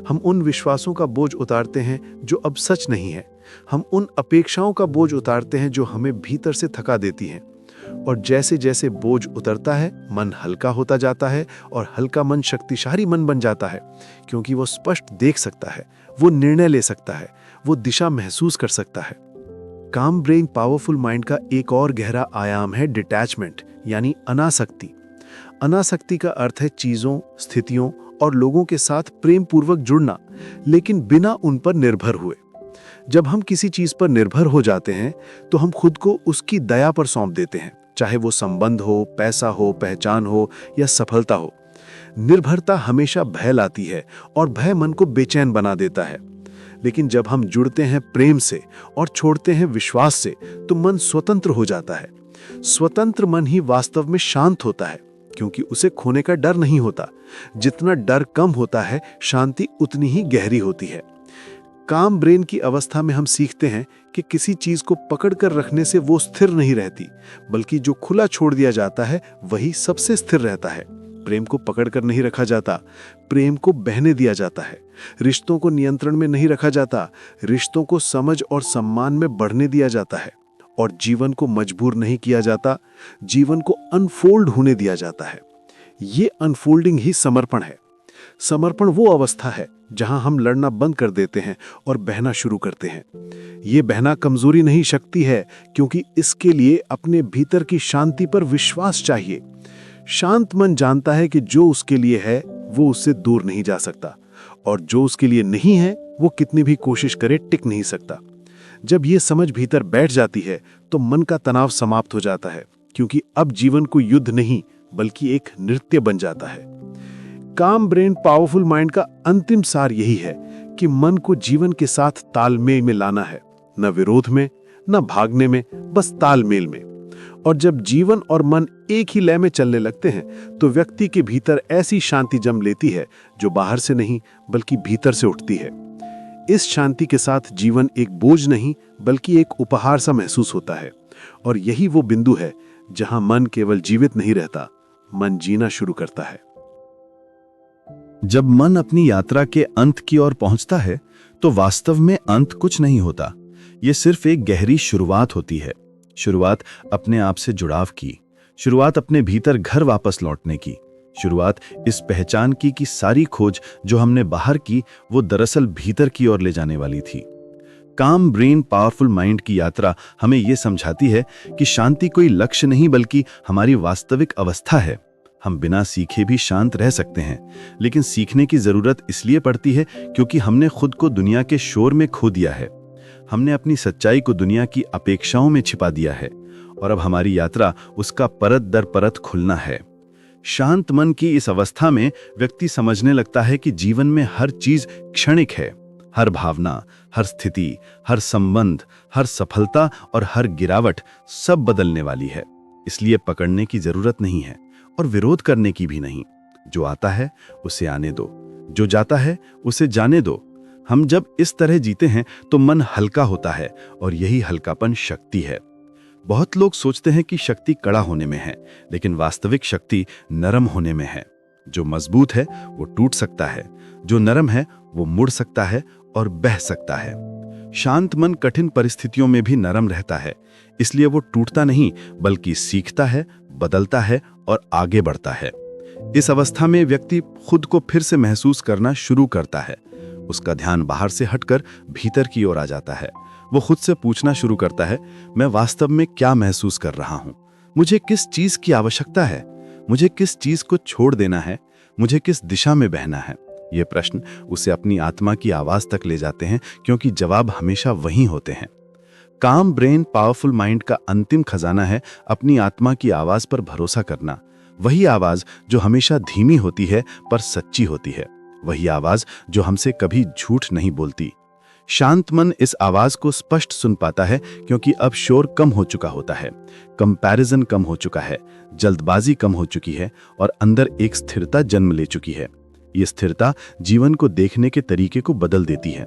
हम उन विश्वासों का बोझ उतारते हैं जो अब सच नहीं है। हम उन अपेक्षाओं का बोझ उतारते हैं जो हमें भीतर से थका देती हैं। और जैसे जैसे बोझ उतरता है, मन हल्का होता जाता है, और हल्का मन शक्तिशाली मन बन जाता है, क्योंकि वो स्पष्ट देख सकता है, वो निर्णय ले सकता है, वो दिशा महसूस कर सकता है। काम ब्रेन पावरफुल माइंड का एक और गहरा आयाम है डिटैचमेंट, यानी अनासक्ति। अनासक्ति का अर्थ है चीजों, स्थितियों और लोगों के साथ प्रेम पूर्वक जुड़ना, लेकिन बिना उन पर निर्भर हुए। जब हम किसी चीज पर निर्भर हो जाते हैं तो हम खुद को उसकी दया पर सौंप देते हैं, चाहे वो संबंध हो, पैसा हो, पहचान हो या सफलता हो। निर्भरता हमेशा भय लाती है और भय मन को बेचैन बना देता है। लेकिन जब हम जुड़ते हैं प्रेम से और छोड़ते हैं विश्वास से, तो मन स्वतंत्र हो जाता है। स्वतंत्र मन ही वास्तव में शांत होता है, क्योंकि उसे खोने का डर नहीं होता। जितना डर कम होता है, शांति उतनी ही गहरी होती है। काम ब्रेन की अवस्था में हम सीखते हैं कि किसी चीज को पकड़कर रखने से वो स्थिर नहीं रहती, बल्कि जो खुला छोड़ दिया जाता है वही सबसे स्थिर रहता है। प्रेम को पकड़कर नहीं रखा जाता, प्रेम को बहने दिया जाता है। रिश्तों को नियंत्रण में नहीं रखा जाता, रिश्तों को समझ और सम्मान में बढ़ने दिया जाता है। और जीवन को मजबूर नहीं किया जाता, जीवन को अनफोल्ड होने दिया जाता है। ये अनफोल्डिंग ही समर्पण है। समर्पण वो अवस्था है जहां हम लड़ना बंद कर देते हैं और बहना शुरू करते हैं। ये बहना कमजोरी नहीं, शक्ति है, क्योंकि इसके लिए अपने भीतर की शांति पर विश्वास चाहिए। शांत मन जानता है कि जो उसके लिए है वो उससे दूर नहीं जा सकता, और जो उसके लिए नहीं है वो कितनी भी कोशिश करे टिक नहीं सकता। जब ये समझ भीतर बैठ जाती है तो मन का तनाव समाप्त हो जाता है, क्योंकि अब जीवन को युद्ध नहीं बल्कि एक नृत्य बन जाता है। काम ब्रेन पावरफुल माइंड का अंतिम सार यही है कि मन को जीवन के साथ तालमेल में लाना है, न विरोध में, न भागने में, बस तालमेल में। और जब जीवन और मन एक ही लय में चलने लगते हैं तो व्यक्ति के भीतर ऐसी शांति जम लेती है जो बाहर से नहीं बल्कि भीतर से उठती है। इस शांति के साथ जीवन एक बोझ नहीं बल्कि एक उपहार सा महसूस होता है। और यही वो बिंदु है जहां मन केवल जीवित नहीं रहता, मन जीना शुरू करता है। जब मन अपनी यात्रा के अंत की ओर पहुंचता है तो वास्तव में अंत कुछ नहीं होता। यह सिर्फ एक गहरी शुरुआत होती है। शुरुआत अपने आप से जुड़ाव की, शुरुआत अपने भीतर घर वापस लौटने की, शुरुआत इस पहचान की कि सारी खोज जो हमने बाहर की वो दरअसल भीतर की ओर ले जाने वाली थी। काम ब्रेन पावरफुल माइंड की यात्रा हमें यह समझाती है कि शांति कोई लक्ष्य नहीं बल्कि हमारी वास्तविक अवस्था है। हम बिना सीखे भी शांत रह सकते हैं, लेकिन सीखने की जरूरत इसलिए पड़ती है क्योंकि हमने खुद को दुनिया के शोर में खो दिया है। हमने अपनी सच्चाई को दुनिया की अपेक्षाओं में छिपा दिया है, और अब हमारी यात्रा उसका परत दर परत खुलना है। शांत मन की इस अवस्था में व्यक्ति समझने लगता है कि जीवन में हर चीज क्षणिक है। हर भावना, हर स्थिति, हर संबंध, हर सफलता और हर गिरावट सब बदलने वाली है। इसलिए पकड़ने की जरूरत नहीं है और विरोध करने की भी नहीं। जो आता है उसे आने दो, जो जाता है उसे जाने दो। हम जब इस तरह जीते हैं तो मन हल्का होता है, और यही हल्कापन शक्ति है। बहुत लोग सोचते हैं कि शक्ति कड़ा होने में है, लेकिन वास्तविक शक्ति नरम होने में है। जो मजबूत है वो टूट सकता है, जो नरम है वो मुड़ सकता है और बह सकता है। शांत मन कठिन परिस्थितियों में भी नरम रहता है, इसलिए वो टूटता नहीं बल्कि सीखता है, बदलता है और आगे बढ़ता है। इस अवस्था में व्यक्ति खुद को फिर से महसूस करना शुरू करता है। उसका ध्यान बाहर से हटकर भीतर की ओर आ जाता है। वो खुद से पूछना शुरू करता है, मैं वास्तव में क्या महसूस कर रहा हूं? मुझे किस चीज की आवश्यकता है? मुझे किस चीज को छोड़ देना है? मुझे किस दिशा में बहना है? ये प्रश्न उसे अपनी आत्मा की आवाज तक ले जाते हैं, क्योंकि जवाब हमेशा वही होते हैं। काम ब्रेन पावरफुल माइंड का अंतिम खजाना है अपनी आत्मा की आवाज पर भरोसा करना। वही आवाज जो हमेशा धीमी होती है पर सच्ची होती है। वही आवाज जो हमसे कभी झूठ नहीं बोलती। शांत मन इस आवाज को स्पष्ट सुन पाता है, क्योंकि अब शोर कम हो चुका होता है, कंपैरिजन कम हो चुका है, जल्दबाजी कम हो चुकी है और अंदर एक स्थिरता जन्म ले चुकी है। ये स्थिरता जीवन को देखने के तरीके को बदल देती है।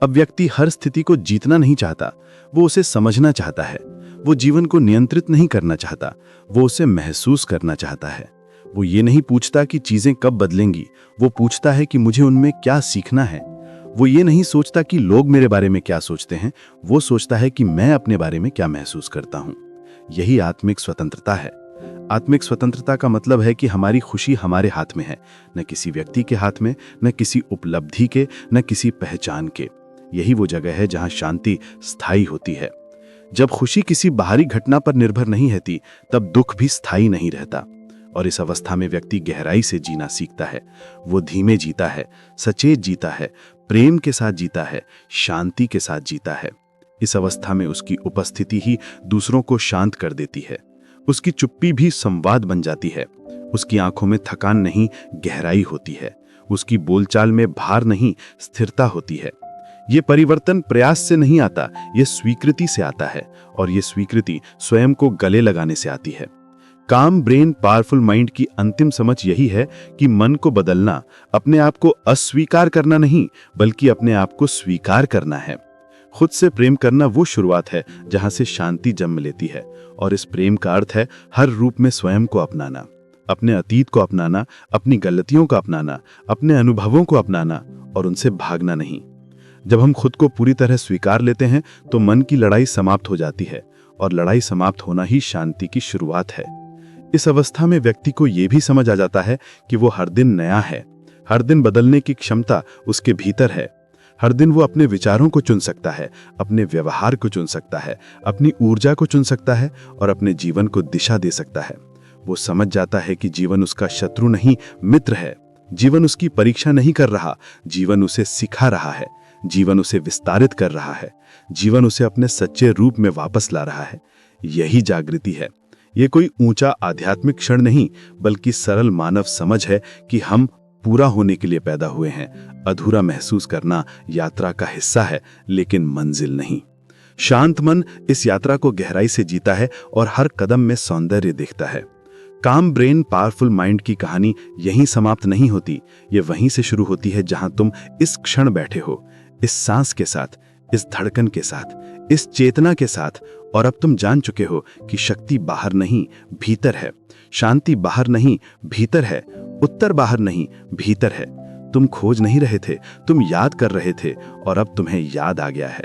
अब व्यक्ति हर स्थिति को जीतना नहीं चाहता, वो उसे समझना चाहता है। वो जीवन को नियंत्रित नहीं करना चाहता, वो उसे महसूस करना चाहता है। वो ये नहीं पूछता कि चीजें कब बदलेंगी, वो पूछता है कि मुझे उनमें क्या सीखना है। वो ये नहीं सोचता कि लोग मेरे बारे में क्या सोचते हैं, वो सोचता है कि मैं अपने बारे में क्या महसूस करता हूं। यही आत्मिक स्वतंत्रता है। आत्मिक स्वतंत्रता का मतलब है कि हमारी खुशी हमारे हाथ में है, न किसी व्यक्ति के हाथ में, न किसी उपलब्धि के, न किसी पहचान के। यही वो जगह है जहां शांति स्थायी होती है। जब खुशी किसी बाहरी घटना पर निर्भर नहीं रहती, तब दुख भी स्थायी नहीं रहता। और इस अवस्था में व्यक्ति गहराई से जीना सीखता है। वो धीमे जीता है, सचेत जीता है, प्रेम के साथ जीता है, शांति के साथ जीता है। इस अवस्था में उसकी उपस्थिति ही दूसरों को शांत कर देती है। उसकी चुप्पी भी संवाद बन जाती है। उसकी आंखों में थकान नहीं, गहराई होती है। उसकी बोलचाल में भार नहीं, स्थिरता होती है। ये परिवर्तन प्रयास से नहीं आता, ये स्वीकृति से आता है, और ये स्वीकृति स्वयं को गले लगाने से आती है। काम ब्रेन पावरफुल माइंड की अंतिम समझ यही है कि मन को बदलना अपने आप को अस्वीकार करना नहीं, बल्कि अपने आप को स्वीकार करना है। खुद से प्रेम करना वो शुरुआत है जहां से शांति जन्म लेती है, और इस प्रेम का अर्थ है हर रूप में स्वयं को अपनाना, अपने अतीत को अपनाना, अपनी गलतियों को अपनाना, अपने अनुभवों को अपनाना और उनसे भागना नहीं। जब हम खुद को पूरी तरह स्वीकार लेते हैं तो मन की लड़ाई समाप्त हो जाती है, और लड़ाई समाप्त होना ही शांति की शुरुआत है। इस अवस्था में व्यक्ति को यह भी समझ आ जाता है कि वो हर दिन नया है। हर दिन बदलने की क्षमता उसके भीतर है। हर दिन वो अपने विचारों को चुन सकता है, अपने व्यवहार को चुन सकता है, अपनी ऊर्जा को चुन सकता है और अपने जीवन को दिशा दे सकता है। वो समझ जाता है कि जीवन उसका शत्रु नहीं, मित्र है। जीवन उसकी परीक्षा नहीं कर रहा, जीवन उसे सिखा रहा है। जीवन उसे विस्तारित कर रहा है। जीवन उसे अपने सच्चे रूप में वापस ला रहा है। यही जागृति है। ये कोई ऊंचा आध्यात्मिक क्षण नहीं, बल्कि सरल मानव समझ है कि हम पूरा होने के लिए पैदा हुए हैं। अधूरा महसूस करना यात्रा का हिस्सा है, लेकिन मंजिल नहीं। शांत मन इस यात्रा को गहराई से जीता है और हर कदम में सौंदर्य देखता है। काम ब्रेन पावरफुल माइंड की कहानी यहीं समाप्त नहीं होती। ये वहीं से शुरू होती है जहां तुम इस क्षण बैठे हो, इस सांस के साथ, इस धड़कन के साथ, इस चेतना के साथ। और अब तुम जान चुके हो कि शक्ति बाहर नहीं, भीतर है। शांति बाहर नहीं, भीतर है। उत्तर बाहर नहीं, भीतर है। तुम खोज नहीं रहे थे, तुम याद कर रहे थे, और अब तुम्हें याद आ गया है।